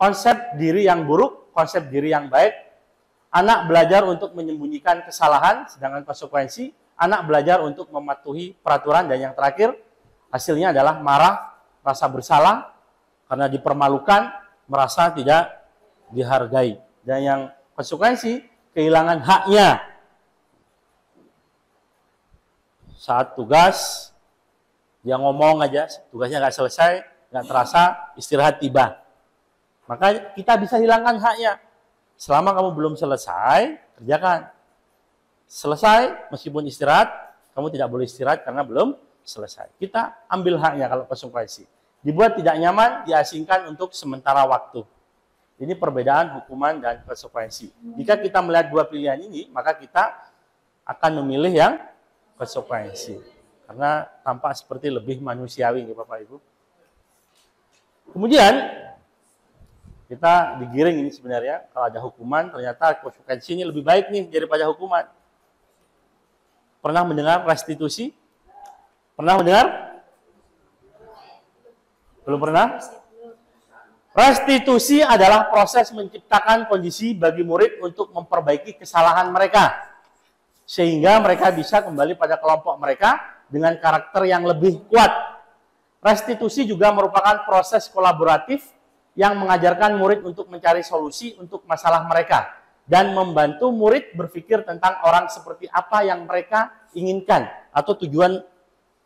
konsep diri yang buruk, konsep diri yang baik. Anak belajar untuk menyembunyikan kesalahan, sedangkan konsekuensi anak belajar untuk mematuhi peraturan, dan yang terakhir hasilnya adalah marah, rasa bersalah karena dipermalukan, merasa tidak dihargai, dan yang konsekuensi kehilangan haknya saat tugas. Dia ngomong aja, tugasnya nggak selesai, nggak terasa istirahat tiba, maka kita bisa hilangkan haknya. Selama kamu belum selesai, kerjakan. Selesai, meskipun istirahat, kamu tidak boleh istirahat karena belum selesai. Kita ambil haknya kalau konsekuensi. Dibuat tidak nyaman, diasingkan untuk sementara waktu. Ini perbedaan hukuman dan konsekuensi. Jika kita melihat dua pilihan ini, maka kita akan memilih yang konsekuensi. Karena tampak seperti lebih manusiawi, ya Bapak Ibu. Kemudian, kita digiring ini sebenarnya, kalau ada hukuman, ternyata konsekuensinya lebih baik nih daripada hukuman. Pernah mendengar restitusi? Pernah mendengar? Belum pernah? Restitusi adalah proses menciptakan kondisi bagi murid untuk memperbaiki kesalahan mereka, sehingga mereka bisa kembali pada kelompok mereka dengan karakter yang lebih kuat. Restitusi juga merupakan proses kolaboratif yang mengajarkan murid untuk mencari solusi untuk masalah mereka dan membantu murid berpikir tentang orang seperti apa yang mereka inginkan atau tujuan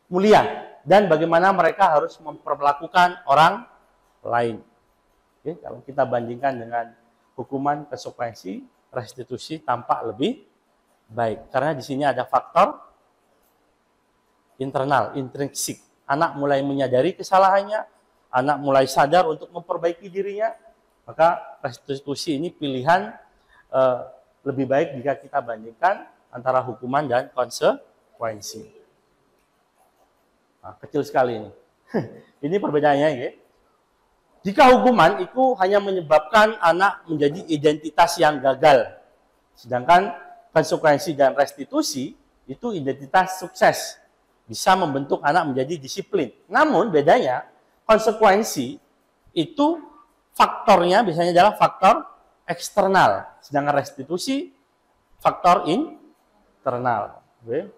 mulia, dan bagaimana mereka harus memperlakukan orang lain. Oke, kalau kita bandingkan dengan hukuman, konsekuensi, restitusi tampak lebih baik karena di sini ada faktor internal, intrinsik. Anak mulai menyadari kesalahannya, anak mulai sadar untuk memperbaiki dirinya, maka restitusi ini pilihan lebih baik jika kita bandingkan antara hukuman dan konsekuensi. Nah, kecil sekali ini. Ini perbedaannya. Ya. Jika hukuman itu hanya menyebabkan anak menjadi identitas yang gagal, sedangkan konsekuensi dan restitusi itu identitas sukses, bisa membentuk anak menjadi disiplin. Namun bedanya, konsekuensi itu faktornya biasanya adalah faktor eksternal, sedangkan restitusi faktor internal. Oke.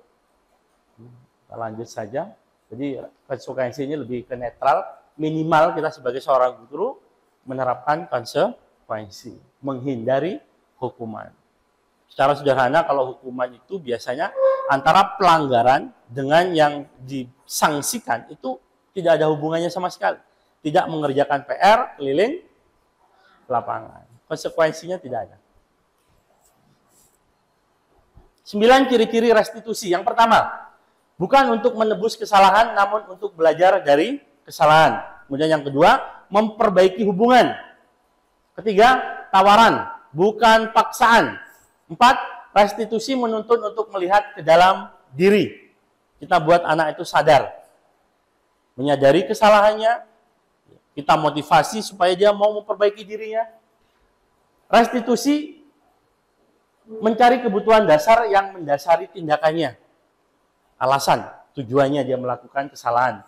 Kita lanjut saja. Jadi konsekuensi ini lebih ke netral, minimal kita sebagai seorang guru menerapkan konsekuensi, menghindari hukuman. Secara sederhana kalau hukuman itu biasanya antara pelanggaran dengan yang disangsikan itu tidak ada hubungannya sama sekali. Tidak mengerjakan PR, keliling lapangan. Konsekuensinya tidak ada. 9 ciri-ciri restitusi. Yang pertama, bukan untuk menebus kesalahan, namun untuk belajar dari kesalahan. Kemudian yang kedua, memperbaiki hubungan. Ketiga, tawaran, bukan paksaan. 4, restitusi menuntun untuk melihat ke dalam diri. Kita buat anak itu sadar. Menyadari kesalahannya, kita motivasi supaya dia mau memperbaiki dirinya. Restitusi mencari kebutuhan dasar yang mendasari tindakannya. Alasan, tujuannya dia melakukan kesalahan.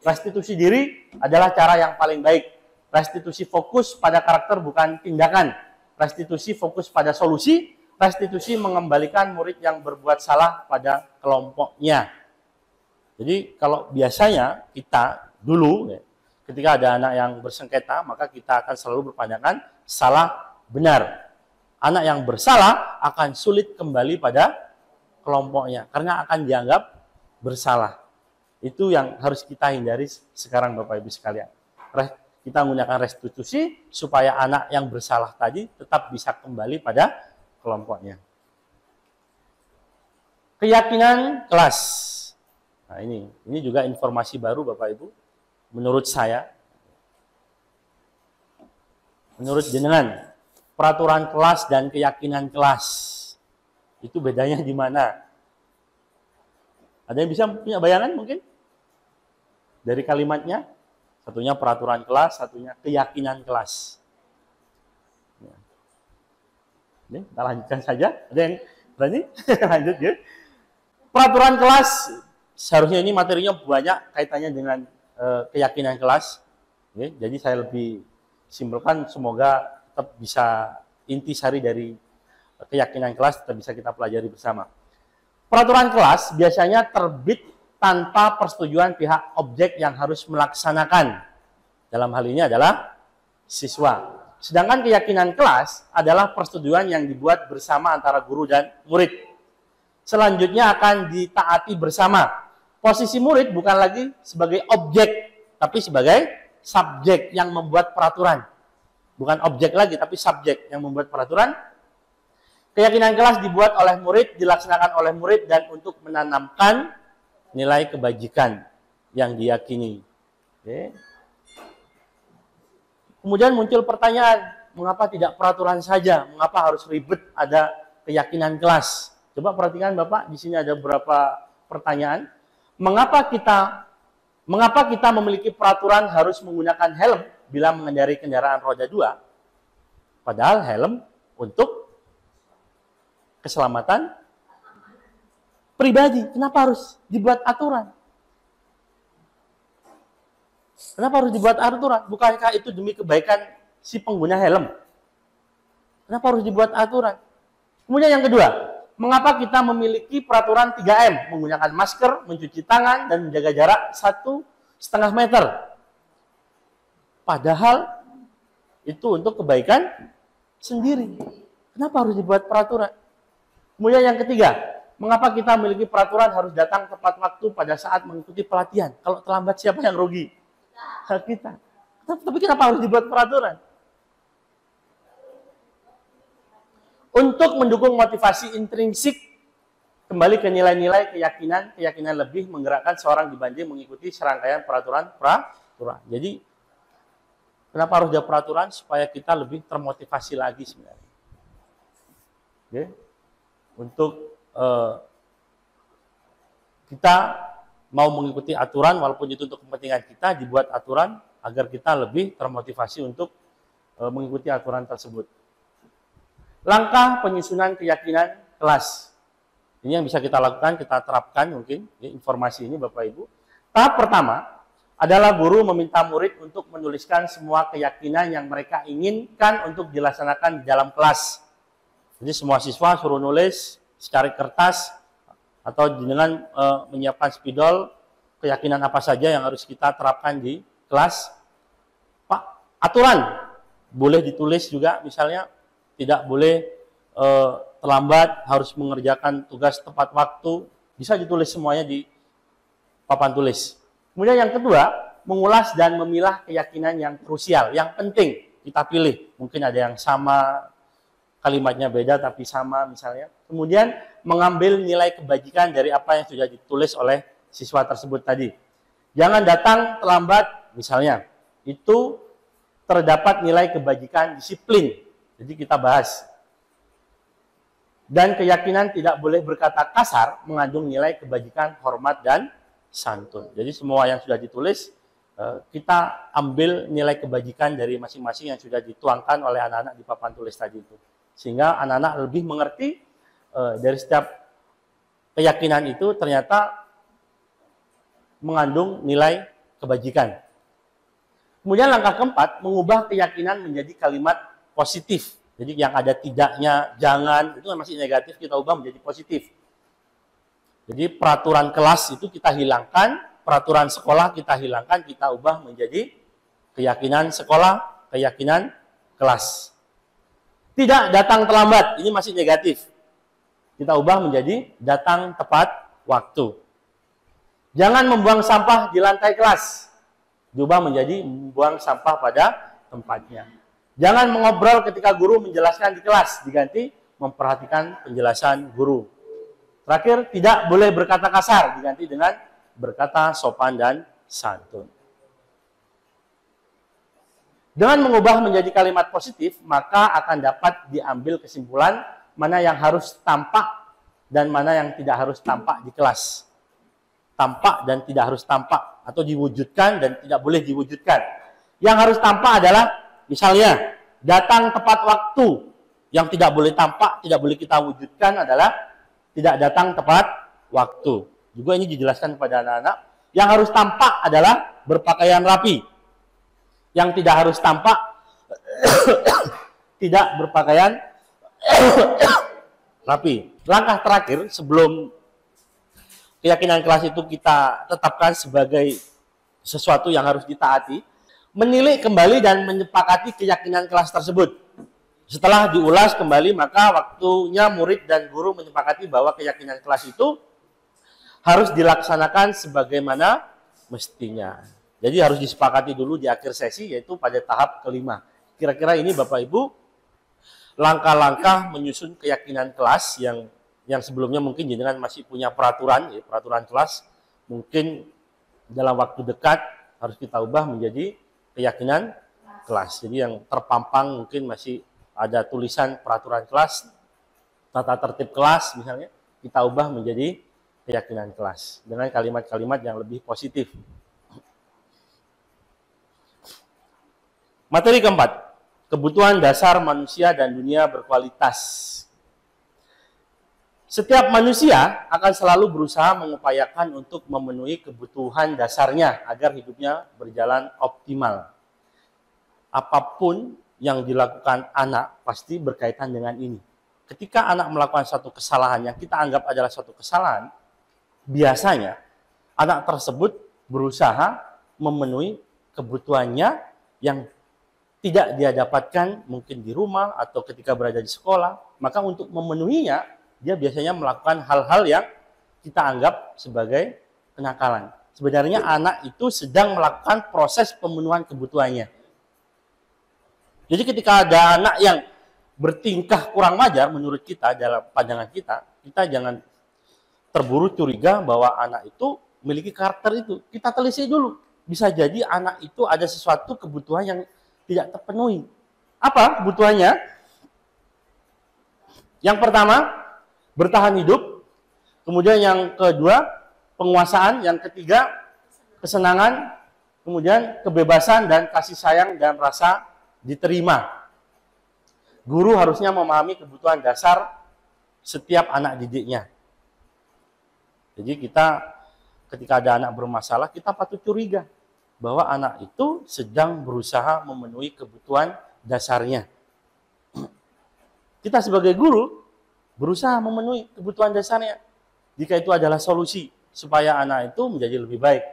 Restitusi diri adalah cara yang paling baik. Restitusi fokus pada karakter bukan tindakan. Restitusi fokus pada solusi. Restitusi mengembalikan murid yang berbuat salah pada kelompoknya. Jadi kalau biasanya kita dulu, ketika ada anak yang bersengketa, maka kita akan selalu berpandangan salah benar. Anak yang bersalah akan sulit kembali pada kelompoknya karena akan dianggap bersalah. Itu yang harus kita hindari sekarang Bapak Ibu sekalian. Kita menggunakan restitusi supaya anak yang bersalah tadi tetap bisa kembali pada kelompoknya. Keyakinan kelas. Nah ini juga informasi baru Bapak Ibu. Menurut saya, menurut jenengan, peraturan kelas dan keyakinan kelas itu bedanya di mana? Ada yang bisa punya bayangan mungkin? Dari kalimatnya, satunya peraturan kelas, satunya keyakinan kelas. Ini kita lanjutkan saja. Ada yang berani? Lanjut ya. Peraturan kelas, seharusnya ini materinya banyak kaitannya dengan keyakinan kelas. Jadi saya lebih simpulkan, semoga tetap bisa intisari dari keyakinan kelas tetap bisa kita pelajari bersama. Peraturan kelas biasanya terbit tanpa persetujuan pihak objek yang harus melaksanakan. Dalam hal ini adalah siswa. Sedangkan keyakinan kelas adalah persetujuan yang dibuat bersama antara guru dan murid. Selanjutnya akan ditaati bersama. Posisi murid bukan lagi sebagai objek, tapi sebagai subjek yang membuat peraturan. Bukan objek lagi, tapi subjek yang membuat peraturan. Keyakinan kelas dibuat oleh murid, dilaksanakan oleh murid, dan untuk menanamkan nilai kebajikan yang diyakini. Oke. Kemudian muncul pertanyaan, mengapa tidak peraturan saja? Mengapa harus ribet ada keyakinan kelas? Coba perhatikan Bapak, di sini ada beberapa pertanyaan. Mengapa kita memiliki peraturan harus menggunakan helm bila mengendarai kendaraan roda 2? Padahal helm untuk keselamatan pribadi. Kenapa harus dibuat aturan? Kenapa harus dibuat aturan? Bukankah itu demi kebaikan si pengguna helm? Kenapa harus dibuat aturan? Kemudian yang kedua, mengapa kita memiliki peraturan 3M? Menggunakan masker, mencuci tangan, dan menjaga jarak 1,5 meter. Padahal itu untuk kebaikan sendiri. Kenapa harus dibuat peraturan? Kemudian yang ketiga, mengapa kita memiliki peraturan harus datang tepat waktu pada saat mengikuti pelatihan? Kalau terlambat siapa yang rugi? Kita. Tapi kenapa harus dibuat peraturan? Untuk mendukung motivasi intrinsik, kembali ke nilai-nilai keyakinan lebih menggerakkan seorang dibanding mengikuti serangkaian peraturan. Jadi, kenapa harus ada peraturan? Supaya kita lebih termotivasi lagi sebenarnya. Oke. Untuk kita mau mengikuti aturan, walaupun itu untuk kepentingan kita, dibuat aturan agar kita lebih termotivasi untuk mengikuti aturan tersebut. Langkah penyusunan keyakinan kelas. Ini yang bisa kita lakukan, kita terapkan mungkin ya, informasi ini Bapak Ibu. Tahap pertama adalah guru meminta murid untuk menuliskan semua keyakinan yang mereka inginkan untuk dilaksanakan di dalam kelas. Jadi semua siswa suruh nulis secari kertas atau dengan menyiapkan spidol keyakinan apa saja yang harus kita terapkan di kelas. Pak, aturan boleh ditulis juga, misalnya tidak boleh terlambat, harus mengerjakan tugas tepat waktu, bisa ditulis semuanya di papan tulis. Kemudian yang kedua, mengulas dan memilah keyakinan yang krusial, yang penting kita pilih. Mungkin ada yang sama, kalimatnya beda tapi sama misalnya. Kemudian mengambil nilai kebajikan dari apa yang sudah ditulis oleh siswa tersebut tadi. Jangan datang terlambat misalnya. Itu terdapat nilai kebajikan disiplin. Jadi kita bahas. Dan keyakinan tidak boleh berkata kasar mengandung nilai kebajikan, hormat, dan santun. Jadi semua yang sudah ditulis, kita ambil nilai kebajikan dari masing-masing yang sudah dituangkan oleh anak-anak di papan tulis tadi itu. Sehingga anak-anak lebih mengerti dari setiap keyakinan itu ternyata mengandung nilai kebajikan. Kemudian langkah keempat, mengubah keyakinan menjadi kalimat positif. Jadi yang ada tidaknya, jangan, itu masih negatif, kita ubah menjadi positif. Jadi peraturan kelas itu kita hilangkan, peraturan sekolah kita hilangkan, kita ubah menjadi keyakinan sekolah, keyakinan kelas. Tidak datang terlambat, ini masih negatif. Kita ubah menjadi datang tepat waktu. Jangan membuang sampah di lantai kelas. Diubah menjadi membuang sampah pada tempatnya. Jangan mengobrol ketika guru menjelaskan di kelas, diganti memperhatikan penjelasan guru. Terakhir, tidak boleh berkata kasar, diganti dengan berkata sopan dan santun. Dengan mengubah menjadi kalimat positif, maka akan dapat diambil kesimpulan mana yang harus tampak dan mana yang tidak harus tampak di kelas. Tampak dan tidak harus tampak, atau diwujudkan dan tidak boleh diwujudkan. Yang harus tampak adalah, misalnya, datang tepat waktu. Yang tidak boleh tampak, tidak boleh kita wujudkan adalah tidak datang tepat waktu. Juga ini dijelaskan kepada anak-anak. Yang harus tampak adalah berpakaian rapi. Yang tidak harus tampak tidak berpakaian rapi. Langkah terakhir sebelum keyakinan kelas itu kita tetapkan sebagai sesuatu yang harus ditaati, menilik kembali dan menyepakati keyakinan kelas tersebut. Setelah diulas kembali, maka waktunya murid dan guru menyepakati bahwa keyakinan kelas itu harus dilaksanakan sebagaimana mestinya. Jadi harus disepakati dulu di akhir sesi, yaitu pada tahap kelima. Kira-kira ini Bapak Ibu, langkah-langkah menyusun keyakinan kelas yang sebelumnya mungkin jenengan masih punya peraturan, ya, peraturan kelas, mungkin dalam waktu dekat harus kita ubah menjadi keyakinan kelas. Jadi yang terpampang mungkin masih ada tulisan peraturan kelas, tata tertib kelas misalnya, kita ubah menjadi keyakinan kelas dengan kalimat-kalimat yang lebih positif. Materi keempat, kebutuhan dasar manusia dan dunia berkualitas. Setiap manusia akan selalu berusaha mengupayakan untuk memenuhi kebutuhan dasarnya agar hidupnya berjalan optimal. Apapun yang dilakukan anak pasti berkaitan dengan ini. Ketika anak melakukan satu kesalahan yang kita anggap adalah suatu kesalahan, biasanya anak tersebut berusaha memenuhi kebutuhannya yang tidak dia dapatkan mungkin di rumah atau ketika berada di sekolah. Maka untuk memenuhinya, dia biasanya melakukan hal-hal yang kita anggap sebagai kenakalan. Sebenarnya anak itu sedang melakukan proses pemenuhan kebutuhannya. Jadi ketika ada anak yang bertingkah kurang wajar menurut kita dalam pandangan kita, kita jangan terburu curiga bahwa anak itu memiliki karakter itu. Kita telisik dulu. Bisa jadi anak itu ada sesuatu kebutuhan yang tidak terpenuhi. Apa kebutuhannya? Yang pertama, bertahan hidup. Kemudian yang kedua, penguasaan. Yang ketiga, kesenangan. Kemudian kebebasan dan kasih sayang dan rasa diterima. Guru harusnya memahami kebutuhan dasar setiap anak didiknya. Jadi kita ketika ada anak bermasalah, kita patut curiga bahwa anak itu sedang berusaha memenuhi kebutuhan dasarnya. Kita sebagai guru berusaha memenuhi kebutuhan dasarnya. Jika itu adalah solusi supaya anak itu menjadi lebih baik.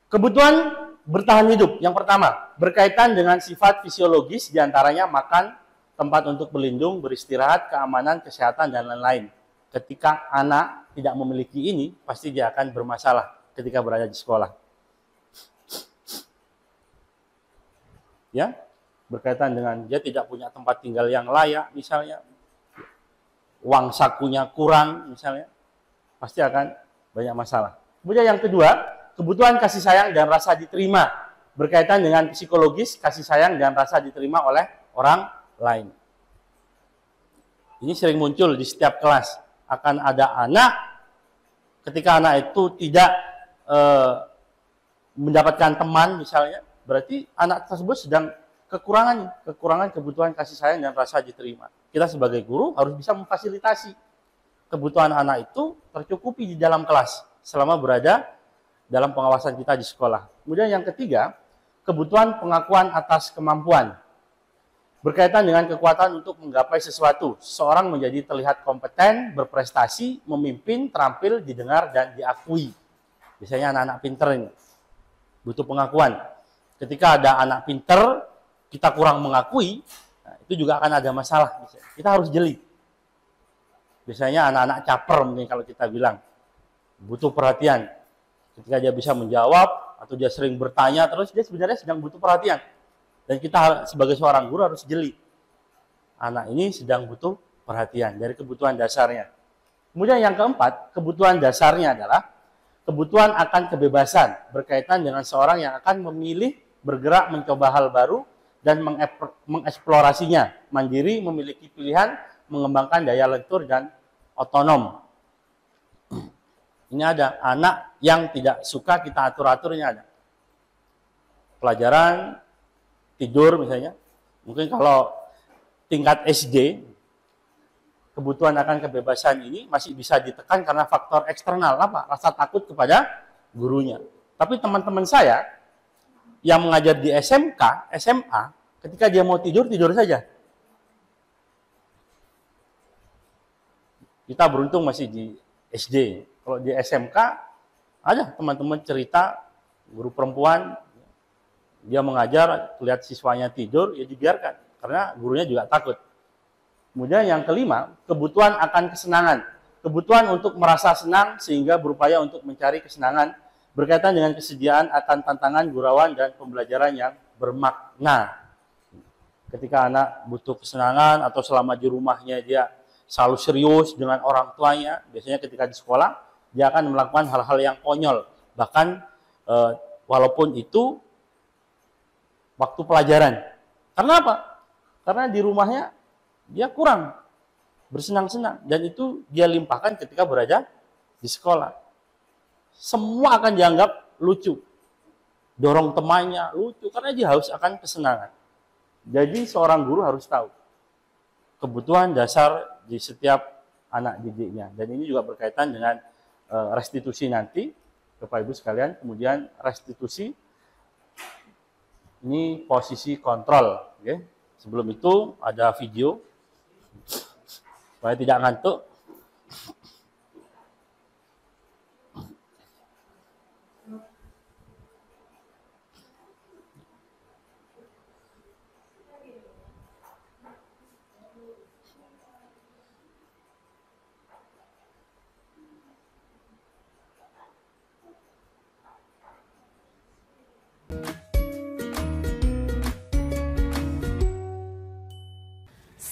Kebutuhan bertahan hidup, yang pertama, berkaitan dengan sifat fisiologis, diantaranya makan, tempat untuk berlindung, beristirahat, keamanan, kesehatan, dan lain-lain. Ketika anak tidak memiliki ini, pasti dia akan bermasalah ketika berada di sekolah. Ya, berkaitan dengan dia tidak punya tempat tinggal yang layak, misalnya, uang sakunya kurang, misalnya, pasti akan banyak masalah. Kemudian yang kedua, kebutuhan kasih sayang dan rasa diterima, berkaitan dengan psikologis, kasih sayang dan rasa diterima oleh orang lain. Ini sering muncul di setiap kelas. Akan ada anak, ketika anak itu tidak mendapatkan teman misalnya, berarti anak tersebut sedang kekurangan kebutuhan kasih sayang dan rasa diterima. Kita sebagai guru harus bisa memfasilitasi kebutuhan anak itu tercukupi di dalam kelas selama berada dalam pengawasan kita di sekolah. Kemudian yang ketiga, kebutuhan pengakuan atas kemampuan. Berkaitan dengan kekuatan untuk menggapai sesuatu. Seseorang menjadi terlihat kompeten, berprestasi, memimpin, terampil, didengar, dan diakui. Biasanya anak-anak pinter ini butuh pengakuan. Ketika ada anak pinter, kita kurang mengakui, nah, itu juga akan ada masalah. Kita harus jeli. Biasanya anak-anak caper mungkin kalau kita bilang. Butuh perhatian. Ketika dia bisa menjawab, atau dia sering bertanya terus, dia sebenarnya sedang butuh perhatian. Dan kita sebagai seorang guru harus jeli. Anak ini sedang butuh perhatian dari kebutuhan dasarnya. Kemudian yang keempat, kebutuhan dasarnya adalah kebutuhan akan kebebasan. Berkaitan dengan seorang yang akan memilih, bergerak, mencoba hal baru, dan mengeksplorasinya. Mandiri, memiliki pilihan, mengembangkan daya lentur, dan otonom. Ini ada anak yang tidak suka kita atur-aturnya ada. Pelajaran, tidur misalnya. Mungkin kalau tingkat SD, kebutuhan akan kebebasan ini masih bisa ditekan karena faktor eksternal. Apa? Rasa takut kepada gurunya. Tapi teman-teman saya, yang mengajar di SMK, SMA, ketika dia mau tidur, tidur saja. Kita beruntung masih di SD. Kalau di SMK, ada teman-teman cerita, guru perempuan, dia mengajar, lihat siswanya tidur, ya dibiarkan. Karena gurunya juga takut. Kemudian yang kelima, kebutuhan akan kesenangan. Kebutuhan untuk merasa senang sehingga berupaya untuk mencari kesenangan berkaitan dengan kesediaan akan tantangan gurauan dan pembelajaran yang bermakna. Ketika anak butuh kesenangan atau selama di rumahnya dia selalu serius dengan orang tuanya, biasanya ketika di sekolah dia akan melakukan hal-hal yang konyol. Bahkan walaupun itu waktu pelajaran. Karena apa? Karena di rumahnya dia kurang bersenang-senang dan itu dia limpahkan ketika berada di sekolah. Semua akan dianggap lucu. Dorong temannya lucu karena dia haus akan kesenangan. Jadi seorang guru harus tahu kebutuhan dasar di setiap anak didiknya. Dan ini juga berkaitan dengan restitusi nanti, Bapak Ibu sekalian. Kemudian restitusi ini posisi kontrol. Okay? Sebelum itu ada video supaya tidak ngantuk.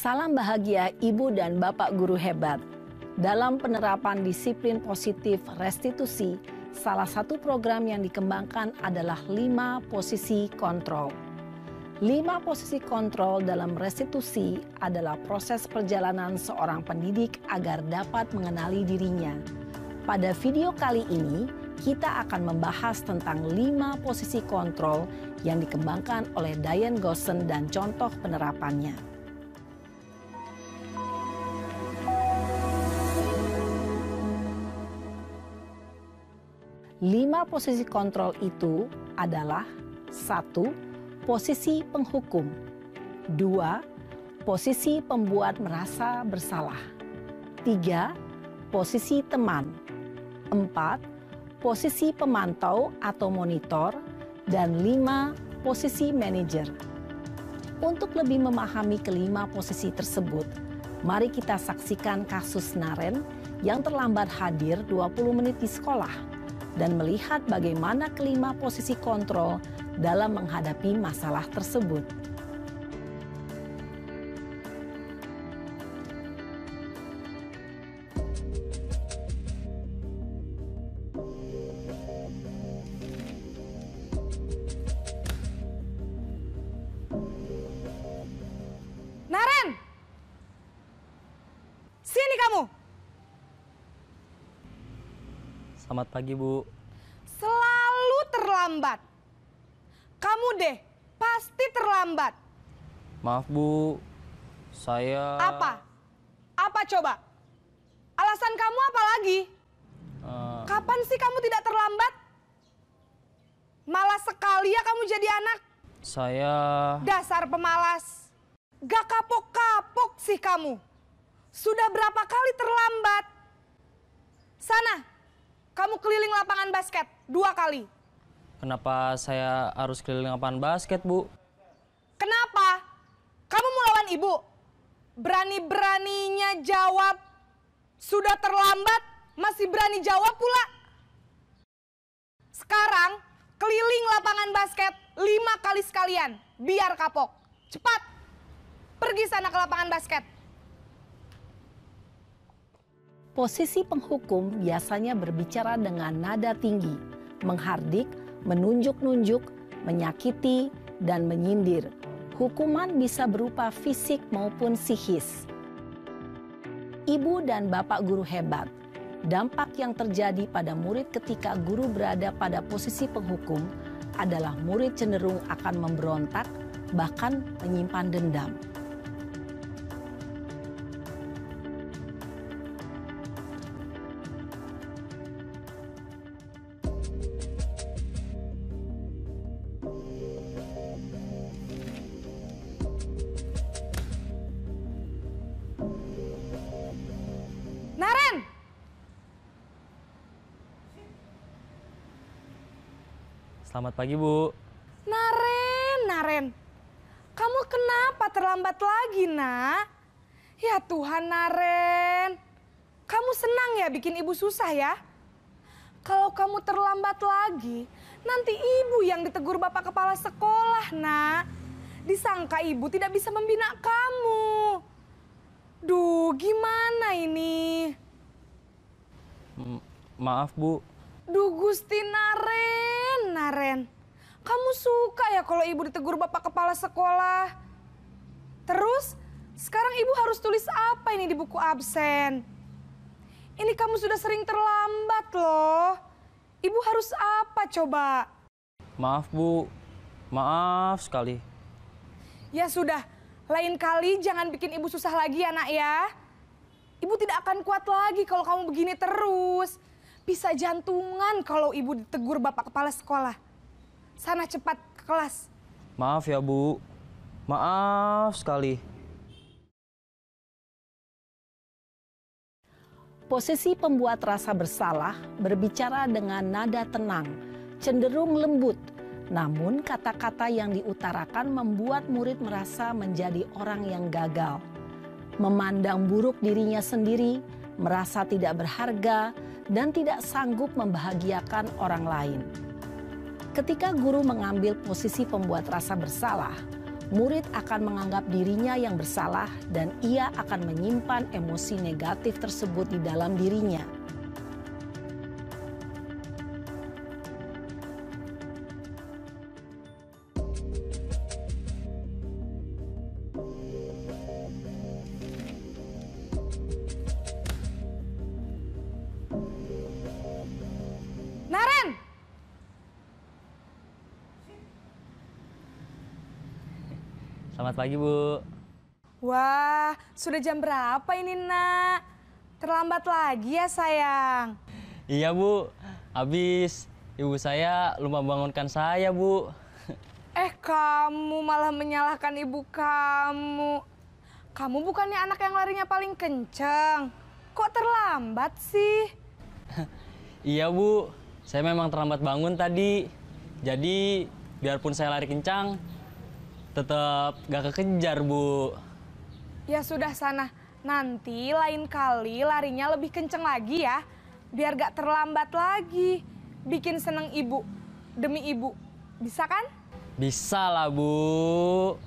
Salam bahagia Ibu dan Bapak guru hebat. Dalam penerapan disiplin positif restitusi, salah satu program yang dikembangkan adalah 5 posisi kontrol. 5 posisi kontrol dalam restitusi adalah proses perjalanan seorang pendidik agar dapat mengenali dirinya. Pada video kali ini, kita akan membahas tentang 5 posisi kontrol yang dikembangkan oleh Diane Gosson dan contoh penerapannya. 5 posisi kontrol itu adalah 1. Posisi penghukum. 2. Posisi pembuat merasa bersalah. 3. Posisi teman. 4. Posisi pemantau atau monitor. Dan 5. Posisi manajer. Untuk lebih memahami kelima posisi tersebut, mari kita saksikan kasus Naren yang terlambat hadir 20 menit di sekolah dan melihat bagaimana kelima posisi kontrol dalam menghadapi masalah tersebut. Naren! Sini kamu! Selamat pagi, Bu. Selalu terlambat. Kamu deh, pasti terlambat. Maaf, Bu. Saya... Apa? Apa coba? Alasan kamu apa lagi? Kapan sih kamu tidak terlambat? Malas sekali ya kamu jadi anak. Saya... Dasar pemalas. Gak kapok-kapok sih kamu. Sudah berapa kali terlambat? Sana. Kamu keliling lapangan basket 2 kali. Kenapa saya harus keliling lapangan basket, Bu? Kenapa? Kamu mau lawan ibu? Berani-beraninya jawab. Sudah terlambat, masih berani jawab pula. Sekarang, keliling lapangan basket 5 kali sekalian. Biar kapok. Cepat. Pergi sana ke lapangan basket. Posisi penghukum biasanya berbicara dengan nada tinggi, menghardik, menunjuk-nunjuk, menyakiti, dan menyindir. Hukuman bisa berupa fisik maupun psikis. Ibu dan Bapak guru hebat, dampak yang terjadi pada murid ketika guru berada pada posisi penghukum adalah murid cenderung akan memberontak, bahkan menyimpan dendam. Selamat pagi, Bu. Naren. Kamu kenapa terlambat lagi, Nak? Ya Tuhan, Naren. Kamu senang ya bikin ibu susah ya? Kalau kamu terlambat lagi, nanti ibu yang ditegur bapak kepala sekolah, Nak. Disangka ibu tidak bisa membina kamu. Duh, gimana ini? Maaf, Bu. Duh, Gusti Naren. Kamu suka ya kalau ibu ditegur bapak kepala sekolah? Terus, sekarang ibu harus tulis apa ini di buku absen? Ini kamu sudah sering terlambat loh. Ibu harus apa coba? Maaf, Bu. Maaf sekali. Ya sudah, lain kali jangan bikin ibu susah lagi ya, Nak ya. Ibu tidak akan kuat lagi kalau kamu begini terus. Bisa jantungan kalau ibu ditegur bapak kepala sekolah. Sana cepat ke kelas. Maaf ya, Bu. Maaf sekali. Posisi pembuat rasa bersalah berbicara dengan nada tenang, cenderung lembut. Namun kata-kata yang diutarakan membuat murid merasa menjadi orang yang gagal. Memandang buruk dirinya sendiri, merasa tidak berharga, dan tidak sanggup membahagiakan orang lain. Ketika guru mengambil posisi pembuat rasa bersalah, murid akan menganggap dirinya yang bersalah dan ia akan menyimpan emosi negatif tersebut di dalam dirinya. Naren! Selamat pagi, Bu. Wah, sudah jam berapa ini, Nak? Terlambat lagi ya, sayang? Iya, Bu. Habis ibu saya lupa bangunkan saya, Bu. Kamu malah menyalahkan ibu kamu. Kamu bukannya anak yang larinya paling kenceng. Kok terlambat sih? Iya, Bu. Saya memang terlambat bangun tadi. Jadi, biarpun saya lari kencang, tetap gak kekejar, Bu. Ya sudah sana, nanti lain kali larinya lebih kenceng lagi ya. Biar gak terlambat lagi. Bikin seneng ibu, demi ibu. Bisa kan? Bisa lah, Bu.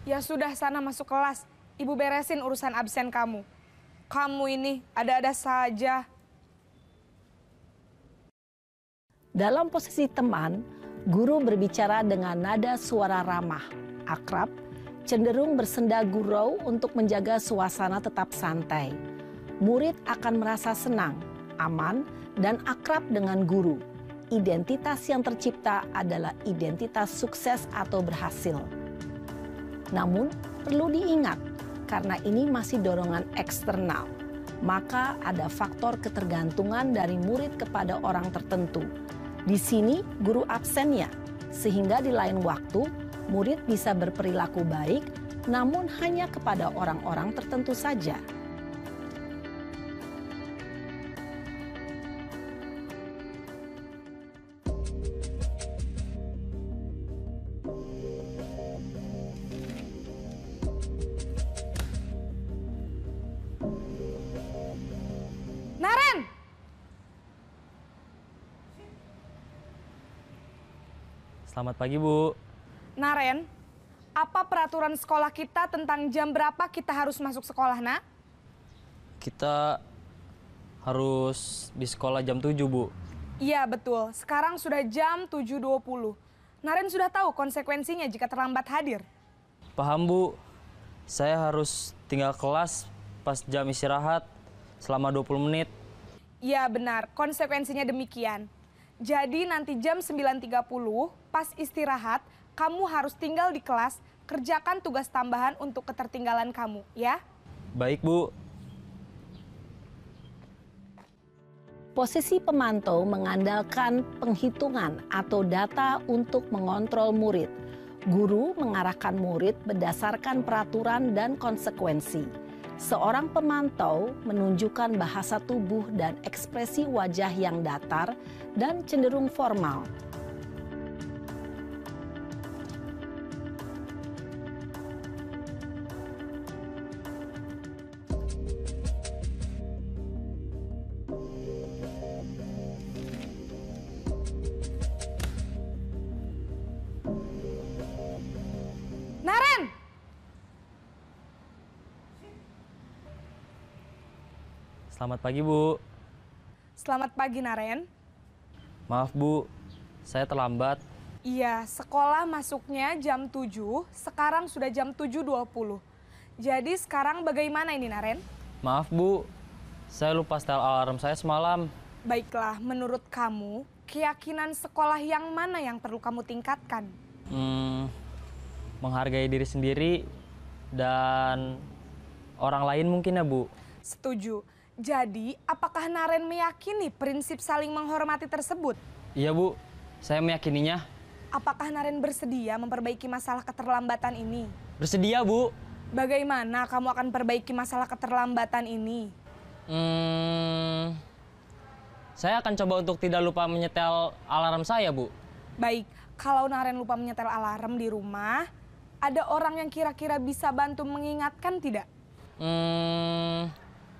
Ya sudah sana masuk kelas. Ibu beresin urusan absen kamu. Kamu ini ada-ada saja. Dalam posisi teman, guru berbicara dengan nada suara ramah, akrab, cenderung bersenda gurau untuk menjaga suasana tetap santai. Murid akan merasa senang, aman, dan akrab dengan guru. Identitas yang tercipta adalah identitas sukses atau berhasil. Namun, perlu diingat, karena ini masih dorongan eksternal, maka ada faktor ketergantungan dari murid kepada orang tertentu. Di sini guru absennya, sehingga di lain waktu murid bisa berperilaku baik, namun hanya kepada orang-orang tertentu saja. Naren! Selamat pagi, Bu. Naren, apa peraturan sekolah kita tentang jam berapa kita harus masuk sekolah, Nak? Kita harus di sekolah jam 7, Bu. Iya, betul. Sekarang sudah jam 7.20. Naren sudah tahu konsekuensinya jika terlambat hadir. Paham, Bu. Saya harus tinggal kelas pas jam istirahat selama 20 menit. Iya, benar. Konsekuensinya demikian. Jadi nanti jam 9.30 pas istirahat, kamu harus tinggal di kelas, kerjakan tugas tambahan untuk ketertinggalan kamu, ya? Baik, Bu. Posisi pemantau mengandalkan penghitungan atau data untuk mengontrol murid. Guru mengarahkan murid berdasarkan peraturan dan konsekuensi. Seorang pemantau menunjukkan bahasa tubuh dan ekspresi wajah yang datar dan cenderung formal. Selamat pagi, Bu. Selamat pagi, Naren. Maaf, Bu. Saya terlambat. Iya, sekolah masuknya jam 7, sekarang sudah jam 7.20. Jadi sekarang bagaimana ini, Naren? Maaf, Bu. Saya lupa setel alarm saya semalam. Baiklah, menurut kamu, keyakinan sekolah yang mana yang perlu kamu tingkatkan? Menghargai diri sendiri dan orang lain mungkin ya, Bu. Setuju. Jadi, apakah Naren meyakini prinsip saling menghormati tersebut? Iya, Bu. Saya meyakininya. Apakah Naren bersedia memperbaiki masalah keterlambatan ini? Bersedia, Bu. Bagaimana kamu akan perbaiki masalah keterlambatan ini? Saya akan coba untuk tidak lupa menyetel alarm saya, Bu. Baik, kalau Naren lupa menyetel alarm di rumah, ada orang yang kira-kira bisa bantu mengingatkan tidak?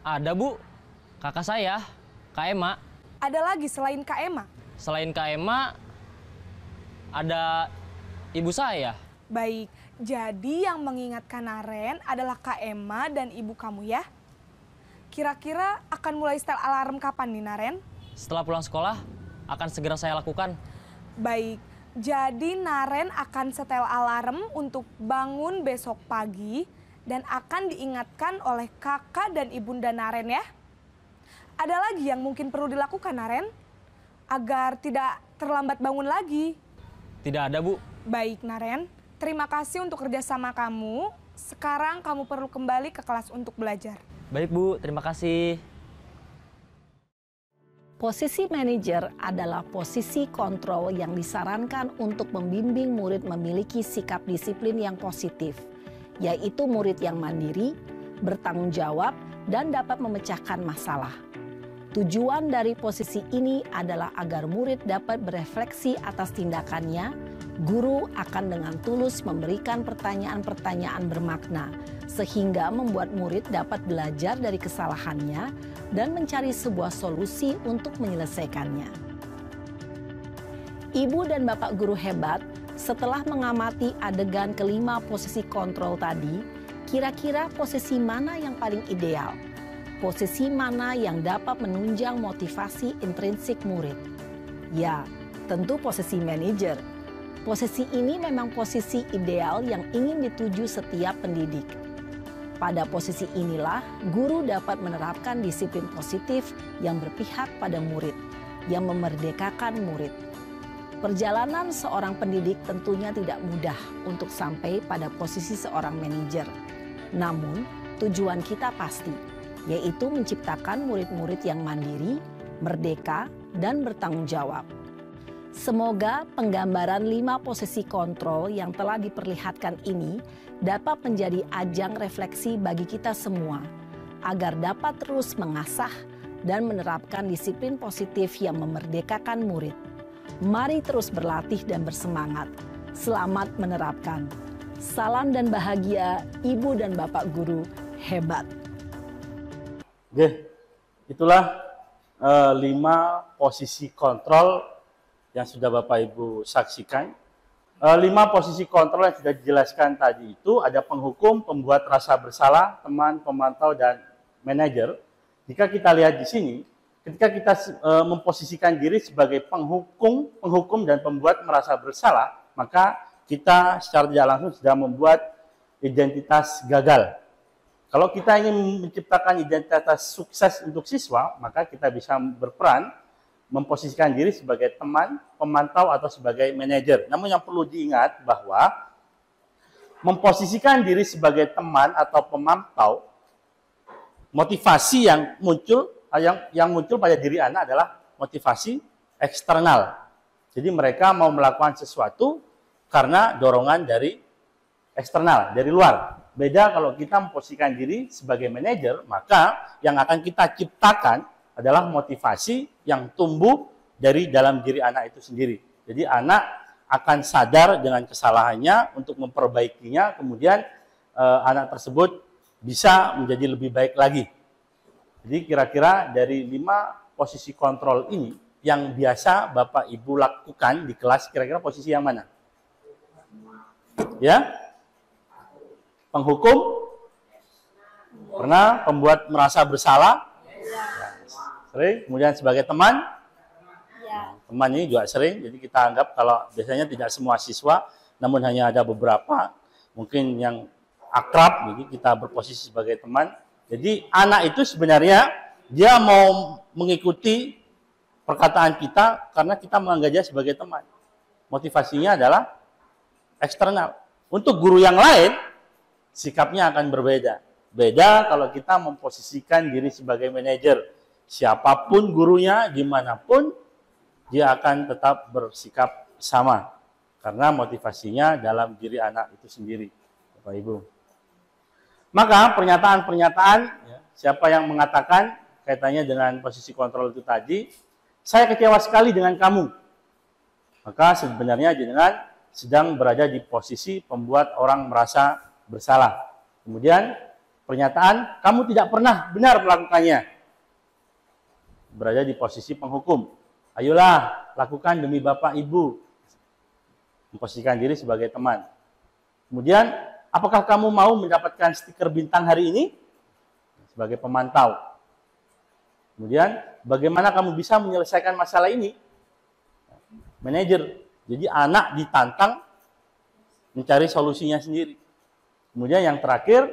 Ada, Bu. Kakak saya, Kak Ema. Ada lagi selain Kak Ema? Selain Kak Ema, ada ibu saya. Baik, jadi yang mengingatkan Naren adalah Kak Ema dan ibu kamu ya? Kira-kira akan mulai setel alarm kapan nih, Naren? Setelah pulang sekolah, akan segera saya lakukan. Baik, jadi Naren akan setel alarm untuk bangun besok pagi dan akan diingatkan oleh kakak dan ibunda Naren ya. Ada lagi yang mungkin perlu dilakukan, Naren? Agar tidak terlambat bangun lagi. Tidak ada, Bu. Baik, Naren. Terima kasih untuk kerjasama kamu. Sekarang kamu perlu kembali ke kelas untuk belajar. Baik, Bu. Terima kasih. Posisi manajer adalah posisi kontrol yang disarankan untuk membimbing murid memiliki sikap disiplin yang positif, yaitu murid yang mandiri, bertanggung jawab, dan dapat memecahkan masalah. Tujuan dari posisi ini adalah agar murid dapat berefleksi atas tindakannya. Guru akan dengan tulus memberikan pertanyaan-pertanyaan bermakna, sehingga membuat murid dapat belajar dari kesalahannya dan mencari sebuah solusi untuk menyelesaikannya. Ibu dan Bapak guru hebat, setelah mengamati adegan kelima posisi kontrol tadi, kira-kira posisi mana yang paling ideal? Posisi mana yang dapat menunjang motivasi intrinsik murid? Ya, tentu posisi manajer. Posisi ini memang posisi ideal yang ingin dituju setiap pendidik. Pada posisi inilah, guru dapat menerapkan disiplin positif yang berpihak pada murid, yang memerdekakan murid. Perjalanan seorang pendidik tentunya tidak mudah untuk sampai pada posisi seorang manajer. Namun, tujuan kita pasti, yaitu menciptakan murid-murid yang mandiri, merdeka, dan bertanggung jawab. Semoga penggambaran 5 posisi kontrol yang telah diperlihatkan ini dapat menjadi ajang refleksi bagi kita semua, agar dapat terus mengasah dan menerapkan disiplin positif yang memerdekakan murid. Mari terus berlatih dan bersemangat. Selamat menerapkan. Salam dan bahagia Ibu dan Bapak guru hebat. Oke, itulah 5 posisi kontrol yang sudah Bapak Ibu saksikan. 5 posisi kontrol yang sudah dijelaskan tadi itu ada penghukum, pembuat rasa bersalah, teman, pemantau, dan manajer. Jika kita lihat di sini, ketika kita memposisikan diri sebagai penghukum dan pembuat merasa bersalah, maka kita secara tidak langsung sudah membuat identitas gagal. Kalau kita ingin menciptakan identitas sukses untuk siswa, maka kita bisa berperan memposisikan diri sebagai teman, pemantau, atau sebagai manajer. Namun yang perlu diingat bahwa memposisikan diri sebagai teman atau pemantau, motivasi yang muncul pada diri anak adalah motivasi eksternal. Jadi mereka mau melakukan sesuatu karena dorongan dari eksternal, dari luar. Beda kalau kita memposisikan diri sebagai manajer, maka yang akan kita ciptakan adalah motivasi yang tumbuh dari dalam diri anak itu sendiri. Jadi anak akan sadar dengan kesalahannya untuk memperbaikinya, kemudian anak tersebut bisa menjadi lebih baik lagi. Jadi kira-kira dari 5 posisi kontrol ini yang biasa Bapak Ibu lakukan di kelas, kira-kira posisi yang mana? Ya? Penghukum? Pernah? Pembuat merasa bersalah? Sering. Kemudian sebagai teman? Ya. Teman ini juga sering. Jadi kita anggap kalau biasanya tidak semua siswa, namun hanya ada beberapa mungkin yang akrab, jadi kita berposisi sebagai teman. Jadi anak itu sebenarnya dia mau mengikuti perkataan kita karena kita menganggap dia sebagai teman. Motivasinya adalah eksternal. Untuk guru yang lain, sikapnya akan berbeda. Beda kalau kita memposisikan diri sebagai manajer. Siapapun gurunya, dimanapun, dia akan tetap bersikap sama. Karena motivasinya dalam diri anak itu sendiri, Bapak Ibu. Maka pernyataan-pernyataan, siapa yang mengatakan kaitannya dengan posisi kontrol itu tadi, saya kecewa sekali dengan kamu. Maka sebenarnya jenengan sedang berada di posisi pembuat orang merasa bersalah. Kemudian pernyataan, kamu tidak pernah benar melakukannya. Berada di posisi penghukum. Ayolah, lakukan demi Bapak Ibu. Memposisikan diri sebagai teman. Kemudian, apakah kamu mau mendapatkan stiker bintang hari ini? Sebagai pemantau. Kemudian, bagaimana kamu bisa menyelesaikan masalah ini? Manajer. Jadi anak ditantang mencari solusinya sendiri. Kemudian yang terakhir,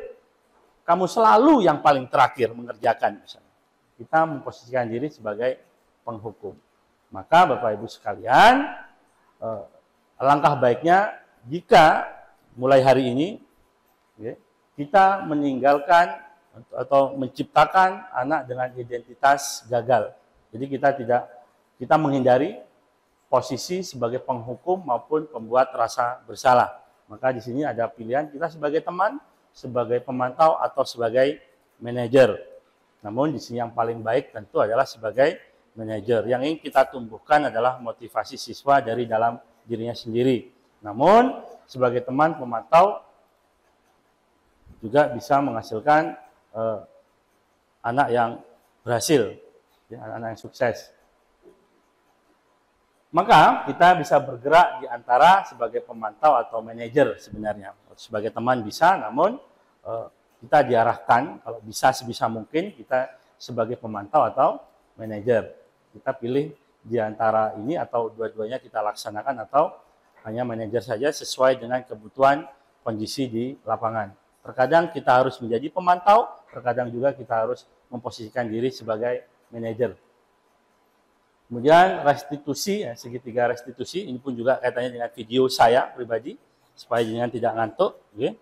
kamu selalu yang paling terakhir mengerjakan. Misalnya. Kita memposisikan diri sebagai penghukum. Maka Bapak Ibu sekalian, alangkah baiknya jika mulai hari ini kita meninggalkan atau menciptakan anak dengan identitas gagal. Jadi kita menghindari posisi sebagai penghukum maupun pembuat rasa bersalah. Maka di sini ada pilihan kita sebagai teman, sebagai pemantau atau sebagai manajer. Namun di sini yang paling baik tentu adalah sebagai manajer. Yang ingin kita tumbuhkan adalah motivasi siswa dari dalam dirinya sendiri. Namun sebagai teman pemantau juga bisa menghasilkan anak yang berhasil, anak yang sukses. Maka kita bisa bergerak di antara sebagai pemantau atau manajer sebenarnya. Sebagai teman bisa, namun kita diarahkan kalau bisa sebisa mungkin kita sebagai pemantau atau manajer. Kita pilih di antara ini atau dua-duanya kita laksanakan atau hanya manajer saja sesuai dengan kebutuhan kondisi di lapangan. Terkadang kita harus menjadi pemantau, terkadang juga kita harus memposisikan diri sebagai manajer. Kemudian restitusi, segitiga restitusi, ini pun juga kaitannya dengan video saya pribadi, supaya jangan tidak ngantuk. Okay.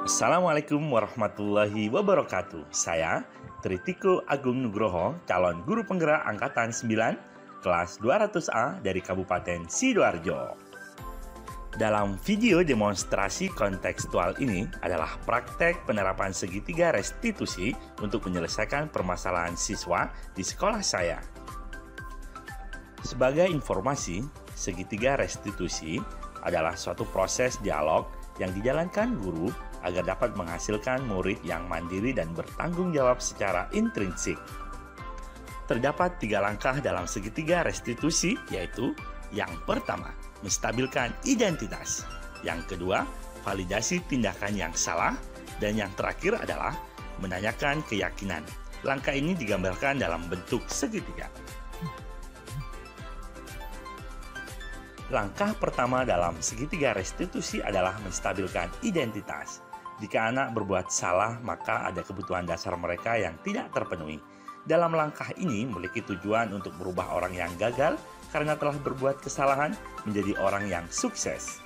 Assalamualaikum warahmatullahi wabarakatuh. Saya Tritiko Agung Nugroho, calon guru penggerak Angkatan 9, kelas 200A dari Kabupaten Sidoarjo. Dalam video demonstrasi kontekstual ini adalah praktek penerapan segitiga restitusi untuk menyelesaikan permasalahan siswa di sekolah saya. Sebagai informasi, segitiga restitusi adalah suatu proses dialog yang dijalankan guru agar dapat menghasilkan murid yang mandiri dan bertanggung jawab secara intrinsik. Terdapat 3 langkah dalam segitiga restitusi, yaitu yang pertama, menstabilkan identitas. Yang kedua, validasi tindakan yang salah. Dan yang terakhir adalah menanyakan keyakinan. Langkah ini digambarkan dalam bentuk segitiga. Langkah pertama dalam segitiga restitusi adalah menstabilkan identitas. Jika anak berbuat salah, maka ada kebutuhan dasar mereka yang tidak terpenuhi. Dalam langkah ini memiliki tujuan untuk merubah orang yang gagal karena telah berbuat kesalahan menjadi orang yang sukses.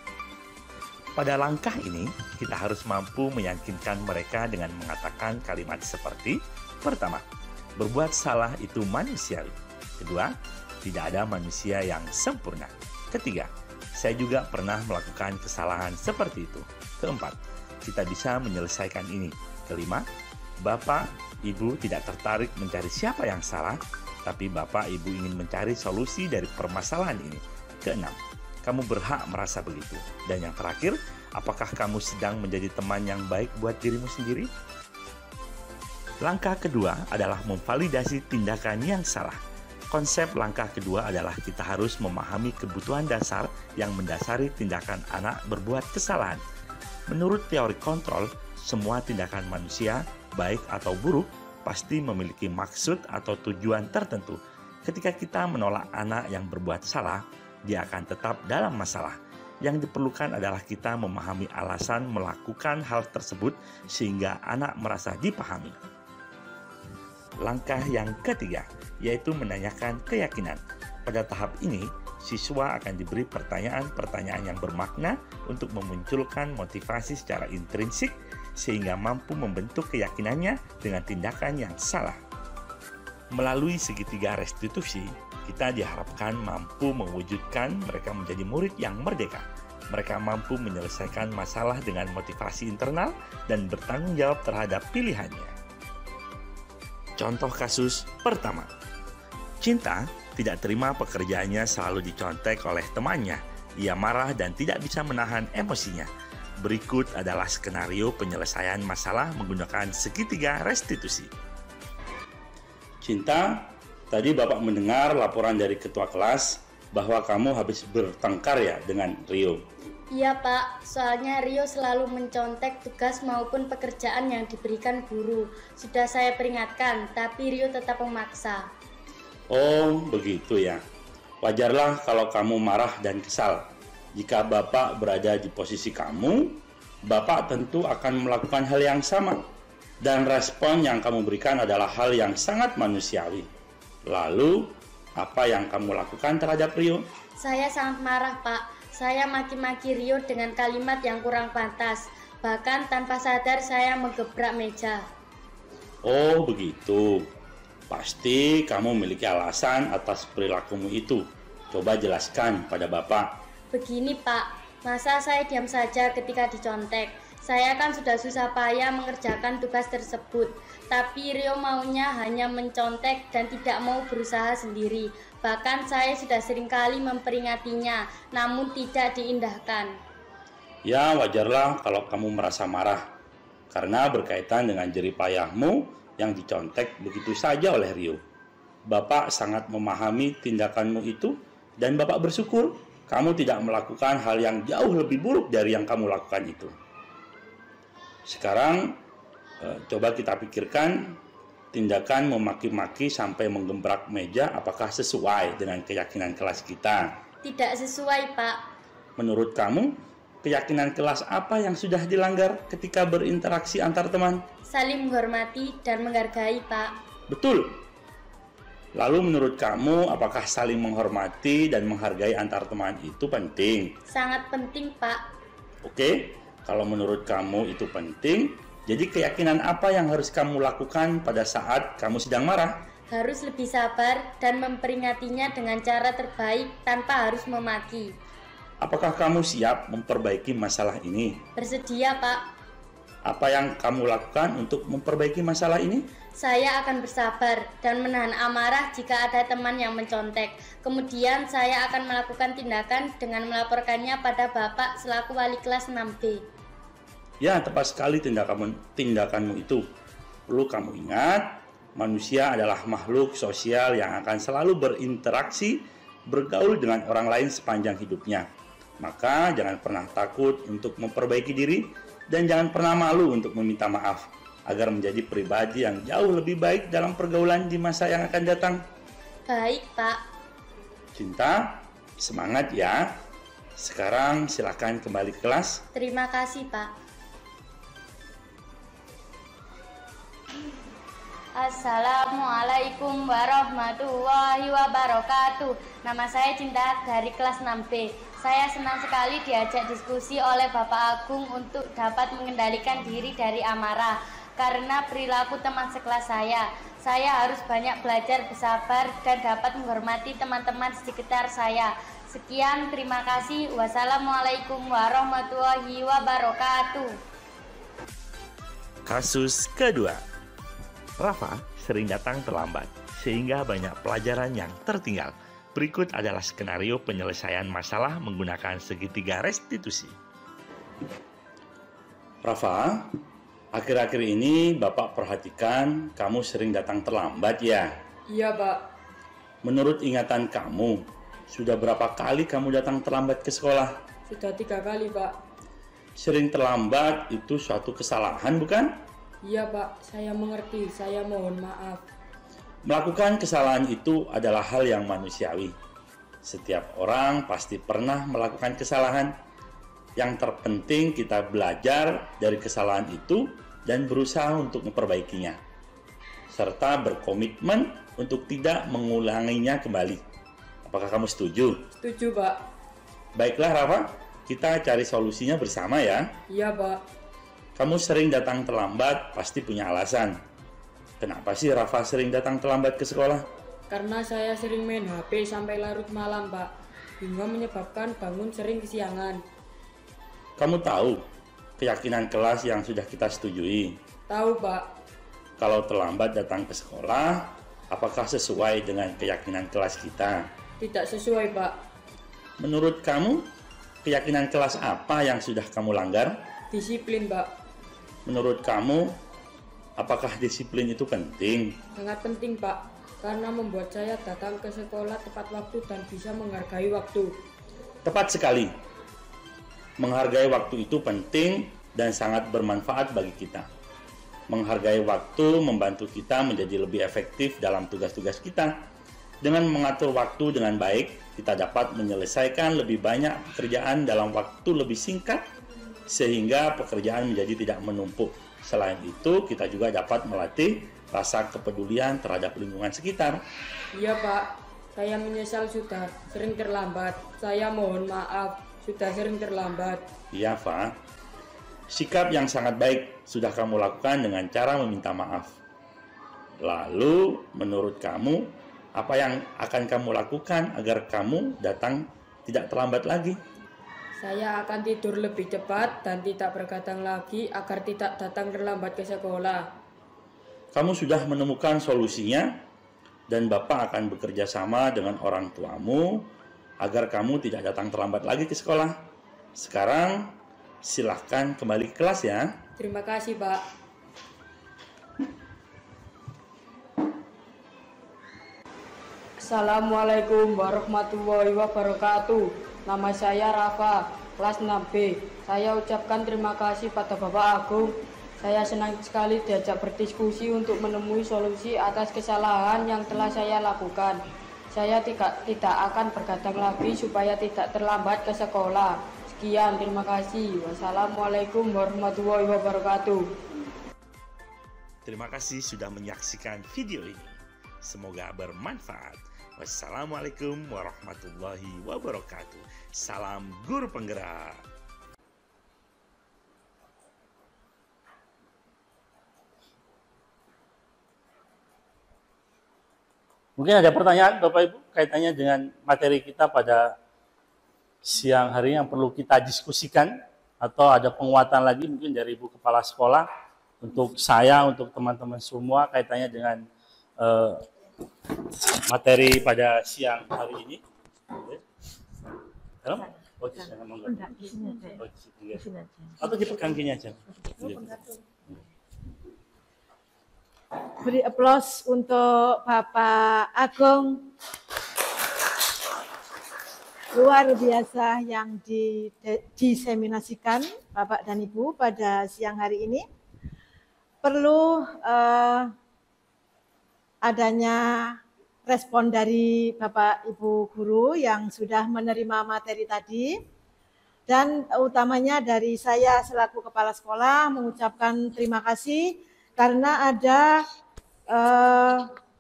Pada langkah ini, kita harus mampu meyakinkan mereka dengan mengatakan kalimat seperti, pertama, berbuat salah itu manusiawi. Kedua, tidak ada manusia yang sempurna. Ketiga, saya juga pernah melakukan kesalahan seperti itu. Keempat, kita bisa menyelesaikan ini. Kelima, Bapak, Ibu tidak tertarik mencari siapa yang salah, tapi Bapak, Ibu ingin mencari solusi dari permasalahan ini. Keenam, kamu berhak merasa begitu. Dan yang terakhir, apakah kamu sedang menjadi teman yang baik buat dirimu sendiri? Langkah kedua adalah memvalidasi tindakan yang salah. Konsep langkah kedua adalah kita harus memahami kebutuhan dasar yang mendasari tindakan anak berbuat kesalahan. Menurut teori kontrol, semua tindakan manusia, baik atau buruk, pasti memiliki maksud atau tujuan tertentu. Ketika kita menolak anak yang berbuat salah, dia akan tetap dalam masalah. Yang diperlukan adalah kita memahami alasan melakukan hal tersebut sehingga anak merasa dipahami. Langkah yang ketiga, yaitu menanyakan keyakinan. Pada tahap ini, siswa akan diberi pertanyaan-pertanyaan yang bermakna untuk memunculkan motivasi secara intrinsik sehingga mampu membentuk keyakinannya dengan tindakan yang salah. Melalui segitiga restitusi, kita diharapkan mampu mewujudkan mereka menjadi murid yang merdeka. Mereka mampu menyelesaikan masalah dengan motivasi internal dan bertanggung jawab terhadap pilihannya. Contoh kasus pertama, Cinta tidak terima pekerjaannya selalu dicontek oleh temannya. Ia marah dan tidak bisa menahan emosinya. Berikut adalah skenario penyelesaian masalah menggunakan segitiga restitusi. Cinta, tadi Bapak mendengar laporan dari ketua kelas bahwa kamu habis bertengkar ya dengan Rio. Iya Pak, soalnya Rio selalu mencontek tugas maupun pekerjaan yang diberikan guru. Sudah saya peringatkan, tapi Rio tetap memaksa. Oh, begitu ya. Wajarlah kalau kamu marah dan kesal. Jika Bapak berada di posisi kamu, Bapak tentu akan melakukan hal yang sama. Dan respon yang kamu berikan adalah hal yang sangat manusiawi. Lalu, apa yang kamu lakukan terhadap Rio? Saya sangat marah Pak. Saya maki-maki Rio dengan kalimat yang kurang pantas. Bahkan tanpa sadar saya menggebrak meja. Oh, begitu. Pasti kamu memiliki alasan atas perilakumu itu. Coba jelaskan pada Bapak. Begini Pak, masa saya diam saja ketika dicontek? Saya kan sudah susah payah mengerjakan tugas tersebut. Tapi Rio maunya hanya mencontek dan tidak mau berusaha sendiri. Bahkan saya sudah seringkali memperingatinya, namun tidak diindahkan. Ya, wajarlah kalau kamu merasa marah. Karena berkaitan dengan jerih payahmu yang dicontek begitu saja oleh Rio. Bapak sangat memahami tindakanmu itu dan Bapak bersyukur kamu tidak melakukan hal yang jauh lebih buruk dari yang kamu lakukan itu. Sekarang coba kita pikirkan tindakan memaki-maki sampai menggembrak meja apakah sesuai dengan keyakinan kelas kita? Tidak sesuai, Pak. Menurut kamu, keyakinan kelas apa yang sudah dilanggar ketika berinteraksi antar teman? Saling menghormati dan menghargai, Pak. Betul. Lalu menurut kamu, apakah saling menghormati dan menghargai antar teman itu penting? Sangat penting, Pak. Oke, kalau menurut kamu itu penting, jadi keyakinan apa yang harus kamu lakukan pada saat kamu sedang marah? Harus lebih sabar dan memperingatinya dengan cara terbaik tanpa harus memaki. Apakah kamu siap memperbaiki masalah ini? Bersedia, Pak. Apa yang kamu lakukan untuk memperbaiki masalah ini? Saya akan bersabar dan menahan amarah jika ada teman yang mencontek. Kemudian saya akan melakukan tindakan dengan melaporkannya pada Bapak selaku wali kelas 6B. Ya, tepat sekali tindakanmu itu. Perlu kamu ingat, manusia adalah makhluk sosial yang akan selalu berinteraksi, bergaul dengan orang lain sepanjang hidupnya. Maka jangan pernah takut untuk memperbaiki diri dan jangan pernah malu untuk meminta maaf agar menjadi pribadi yang jauh lebih baik dalam pergaulan di masa yang akan datang. Baik, Pak. Cinta, semangat ya. Sekarang silakan kembali ke kelas. Terima kasih, Pak. Assalamualaikum warahmatullahi wabarakatuh. Nama saya Cinta dari kelas 6B. Saya senang sekali diajak diskusi oleh Bapak Agung untuk dapat mengendalikan diri dari amarah. Karena perilaku teman sekelas saya harus banyak belajar bersabar dan dapat menghormati teman-teman di sekitar saya. Sekian, terima kasih. Wassalamualaikum warahmatullahi wabarakatuh. Kasus kedua, Rafa sering datang terlambat, sehingga banyak pelajaran yang tertinggal. Berikut adalah skenario penyelesaian masalah menggunakan segitiga restitusi. Rafa, akhir-akhir ini Bapak perhatikan kamu sering datang terlambat ya? Iya, Pak. Menurut ingatan kamu, sudah berapa kali kamu datang terlambat ke sekolah? Sudah 3 kali, Pak. Sering terlambat itu suatu kesalahan, bukan? Iya, Pak. Saya mengerti. Saya mohon maaf. Melakukan kesalahan itu adalah hal yang manusiawi. Setiap orang pasti pernah melakukan kesalahan. Yang terpenting kita belajar dari kesalahan itu dan berusaha untuk memperbaikinya, serta berkomitmen untuk tidak mengulanginya kembali. Apakah kamu setuju? Setuju, Pak. Baiklah, Rafa. Kita cari solusinya bersama ya. Iya, Pak. Kamu sering datang terlambat, pasti punya alasan. Kenapa sih Rafa sering datang terlambat ke sekolah? Karena saya sering main HP sampai larut malam, Pak. Hingga menyebabkan bangun sering kesiangan. Kamu tahu keyakinan kelas yang sudah kita setujui? Tahu, Pak. Kalau terlambat datang ke sekolah, apakah sesuai dengan keyakinan kelas kita? Tidak sesuai, Pak. Menurut kamu, keyakinan kelas apa yang sudah kamu langgar? Disiplin, Pak. Menurut kamu, apakah disiplin itu penting? Sangat penting, Pak. Karena membuat saya datang ke sekolah tepat waktu dan bisa menghargai waktu. Tepat sekali. Menghargai waktu itu penting dan sangat bermanfaat bagi kita. Menghargai waktu membantu kita menjadi lebih efektif dalam tugas-tugas kita. Dengan mengatur waktu dengan baik, kita dapat menyelesaikan lebih banyak pekerjaan dalam waktu lebih singkat, sehingga pekerjaan menjadi tidak menumpuk. Selain itu, kita juga dapat melatih rasa kepedulian terhadap lingkungan sekitar. Iya, Pak. Saya menyesal sudah sering terlambat. Saya mohon maaf, sudah sering terlambat. Iya, Fa. Sikap yang sangat baik sudah kamu lakukan dengan cara meminta maaf. Lalu, menurut kamu, apa yang akan kamu lakukan agar kamu datang tidak terlambat lagi? Saya akan tidur lebih cepat dan tidak bergadang lagi agar tidak datang terlambat ke sekolah. Kamu sudah menemukan solusinya, dan Bapak akan bekerja sama dengan orang tuamu agar kamu tidak datang terlambat lagi ke sekolah. Sekarang, silahkan kembali ke kelas ya. Terima kasih, Pak. Assalamualaikum warahmatullahi wabarakatuh. Nama saya Rafa, kelas 6B. Saya ucapkan terima kasih pada Bapak Agung. Saya senang sekali diajak berdiskusi untuk menemui solusi atas kesalahan yang telah saya lakukan. Saya tidak akan bergadang lagi supaya tidak terlambat ke sekolah. Sekian, terima kasih. Wassalamualaikum warahmatullahi wabarakatuh. Terima kasih sudah menyaksikan video ini. Semoga bermanfaat. Wassalamualaikum warahmatullahi wabarakatuh. Salam guru penggerak. Mungkin ada pertanyaan Bapak Ibu kaitannya dengan materi kita pada siang hari yang perlu kita diskusikan, atau ada penguatan lagi mungkin dari Ibu Kepala Sekolah untuk saya, untuk teman-teman semua kaitannya dengan materi pada siang hari ini. Atau dipegang gini aja. Beri aplaus untuk Bapak Agung. Luar biasa yang diseminasikan Bapak dan Ibu pada siang hari ini. Perlu adanya respon dari Bapak Ibu guru yang sudah menerima materi tadi. Dan utamanya dari saya selaku Kepala Sekolah mengucapkan terima kasih karena ada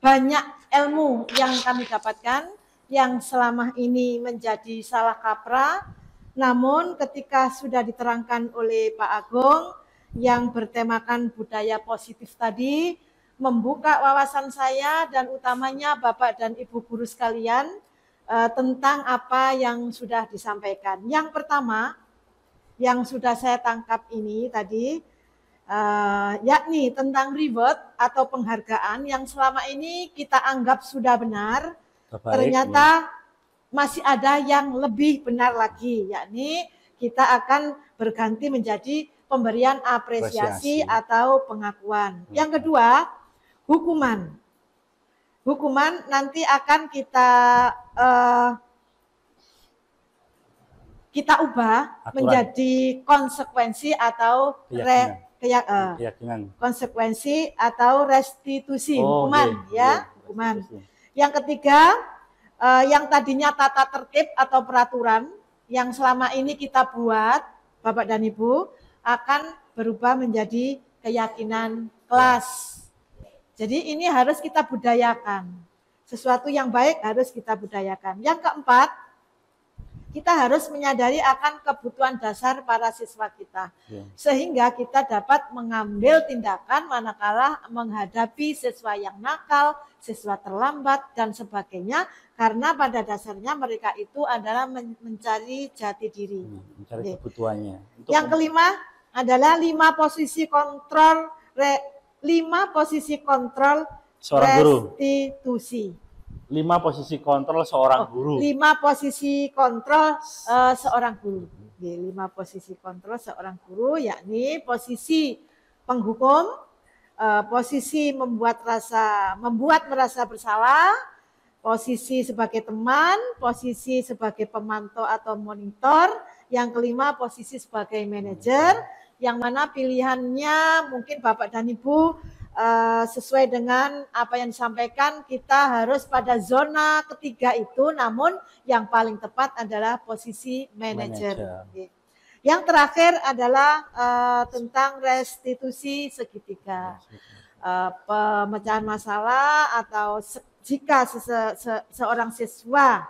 banyak ilmu yang kami dapatkan yang selama ini menjadi salah kaprah. Namun ketika sudah diterangkan oleh Pak Agung yang bertemakan budaya positif tadi, membuka wawasan saya dan utamanya Bapak dan Ibu guru sekalian tentang apa yang sudah disampaikan. Yang pertama yang sudah saya tangkap ini tadi, yakni tentang reward atau penghargaan yang selama ini kita anggap sudah benar. Baik, ternyata masih ada yang lebih benar lagi, yakni kita akan berganti menjadi pemberian apresiasi atau pengakuan. Yang kedua, hukuman. hukuman nanti akan kita ubah Aturan. menjadi konsekuensi atau keyakinan. Konsekuensi atau restitusi hukuman ya, hukuman. Restitusi. Yang ketiga, yang tadinya tata tertib atau peraturan yang selama ini kita buat, Bapak dan Ibu, akan berubah menjadi keyakinan kelas. Jadi ini harus kita budayakan. Sesuatu yang baik harus kita budayakan. Yang keempat, kita harus menyadari akan kebutuhan dasar para siswa kita. Sehingga kita dapat mengambil tindakan manakala menghadapi siswa yang nakal, siswa terlambat, dan sebagainya. Karena pada dasarnya mereka itu adalah mencari jati diri. Mencari kebutuhannya. Yang kelima adalah 5 posisi kontrol seorang guru. Restitusi. 5 posisi kontrol seorang guru. 5 posisi kontrol seorang guru. 5 posisi kontrol seorang guru, yakni posisi penghukum, posisi membuat merasa bersalah, posisi sebagai teman, posisi sebagai pemantau atau monitor, yang kelima posisi sebagai manajer, yang mana pilihannya mungkin Bapak dan Ibu sesuai dengan apa yang disampaikan, kita harus pada zona ketiga itu, namun yang paling tepat adalah posisi manajer. Yang terakhir adalah tentang restitusi segitiga. Pemecahan masalah atau jika seorang siswa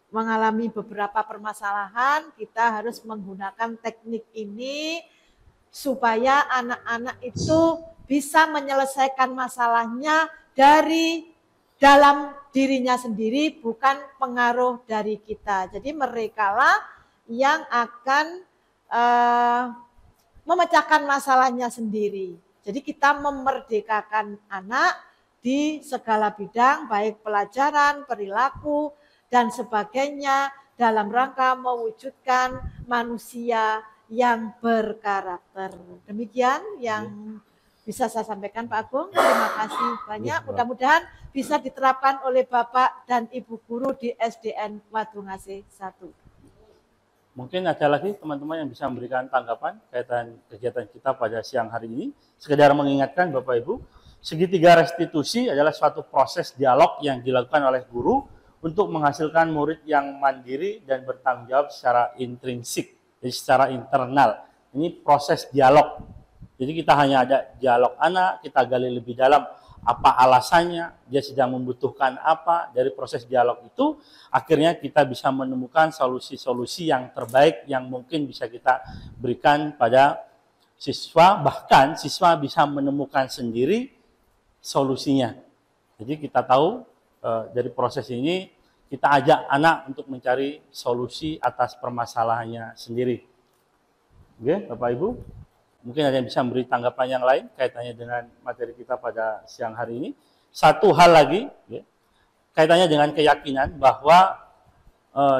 mengalami beberapa permasalahan, kita harus menggunakan teknik ini supaya anak-anak itu bisa menyelesaikan masalahnya dari dalam dirinya sendiri, bukan pengaruh dari kita. Jadi merekalah yang akan memecahkan masalahnya sendiri. Jadi kita memerdekakan anak di segala bidang, baik pelajaran, perilaku, dan sebagainya, dalam rangka mewujudkan manusia yang berkarakter. Demikian yang bisa saya sampaikan Pak Agung. Terima kasih banyak. Mudah-mudahan bisa diterapkan oleh Bapak dan Ibu guru di SDN Wadungasih 1. Mungkin ada lagi teman-teman yang bisa memberikan tanggapan kaitan kegiatan kita pada siang hari ini. Sekedar mengingatkan Bapak Ibu, segitiga restitusi adalah suatu proses dialog yang dilakukan oleh guru untuk menghasilkan murid yang mandiri dan bertanggung jawab secara intrinsik, jadi secara internal. Ini proses dialog. Jadi kita hanya ada dialog anak, kita gali lebih dalam apa alasannya, dia sedang membutuhkan apa. Dari proses dialog itu, akhirnya kita bisa menemukan solusi-solusi yang terbaik yang mungkin bisa kita berikan pada siswa. Bahkan siswa bisa menemukan sendiri solusinya. Jadi kita tahu dari proses ini, kita ajak anak untuk mencari solusi atas permasalahannya sendiri. Oke, Bapak Ibu. Mungkin ada yang bisa memberi tanggapan yang lain kaitannya dengan materi kita pada siang hari ini. Satu hal lagi, ya, kaitannya dengan keyakinan bahwa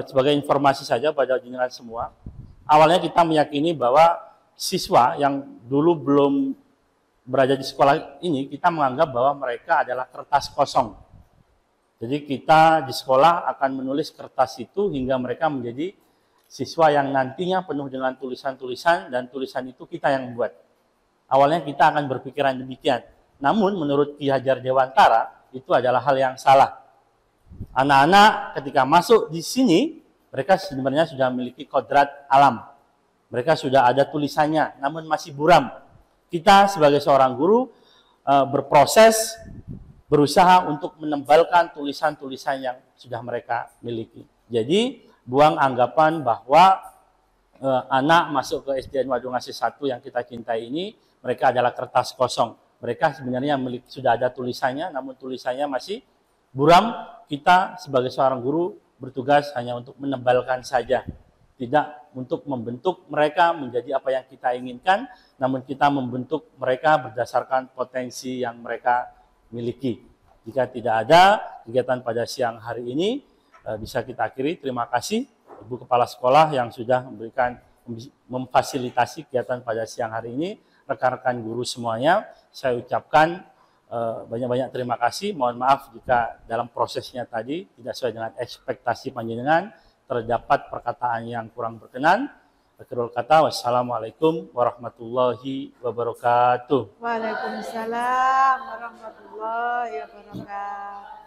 sebagai informasi saja pada jenengan semua, awalnya kita meyakini bahwa siswa yang dulu belum berada di sekolah ini, kita menganggap bahwa mereka adalah kertas kosong. Jadi kita di sekolah akan menulis kertas itu hingga mereka menjadi siswa yang nantinya penuh dengan tulisan-tulisan, dan tulisan itu kita yang buat. Awalnya kita akan berpikiran demikian. Namun menurut Ki Hajar Dewantara, itu adalah hal yang salah. Anak-anak ketika masuk di sini, mereka sebenarnya sudah memiliki kodrat alam. Mereka sudah ada tulisannya, namun masih buram. Kita sebagai seorang guru berproses, berusaha untuk menembalkan tulisan-tulisan yang sudah mereka miliki. Jadi, buang anggapan bahwa anak masuk ke SDN Wadungasih 1 yang kita cintai ini, mereka adalah kertas kosong. Mereka sebenarnya sudah ada tulisannya, namun tulisannya masih buram. Kita sebagai seorang guru bertugas hanya untuk menebalkan saja. Tidak untuk membentuk mereka menjadi apa yang kita inginkan, namun kita membentuk mereka berdasarkan potensi yang mereka miliki. Jika tidak ada kegiatan pada siang hari ini, bisa kita akhiri. Terima kasih Ibu Kepala Sekolah yang sudah memfasilitasi kegiatan pada siang hari ini. Rekan-rekan guru semuanya, saya ucapkan Banyak-banyak terima kasih. Mohon maaf jika dalam prosesnya tadi tidak sesuai dengan ekspektasi panjenengan, terdapat perkataan yang kurang berkenan. Akhirul kata, wassalamualaikum warahmatullahi wabarakatuh. Waalaikumsalam warahmatullahi wabarakatuh.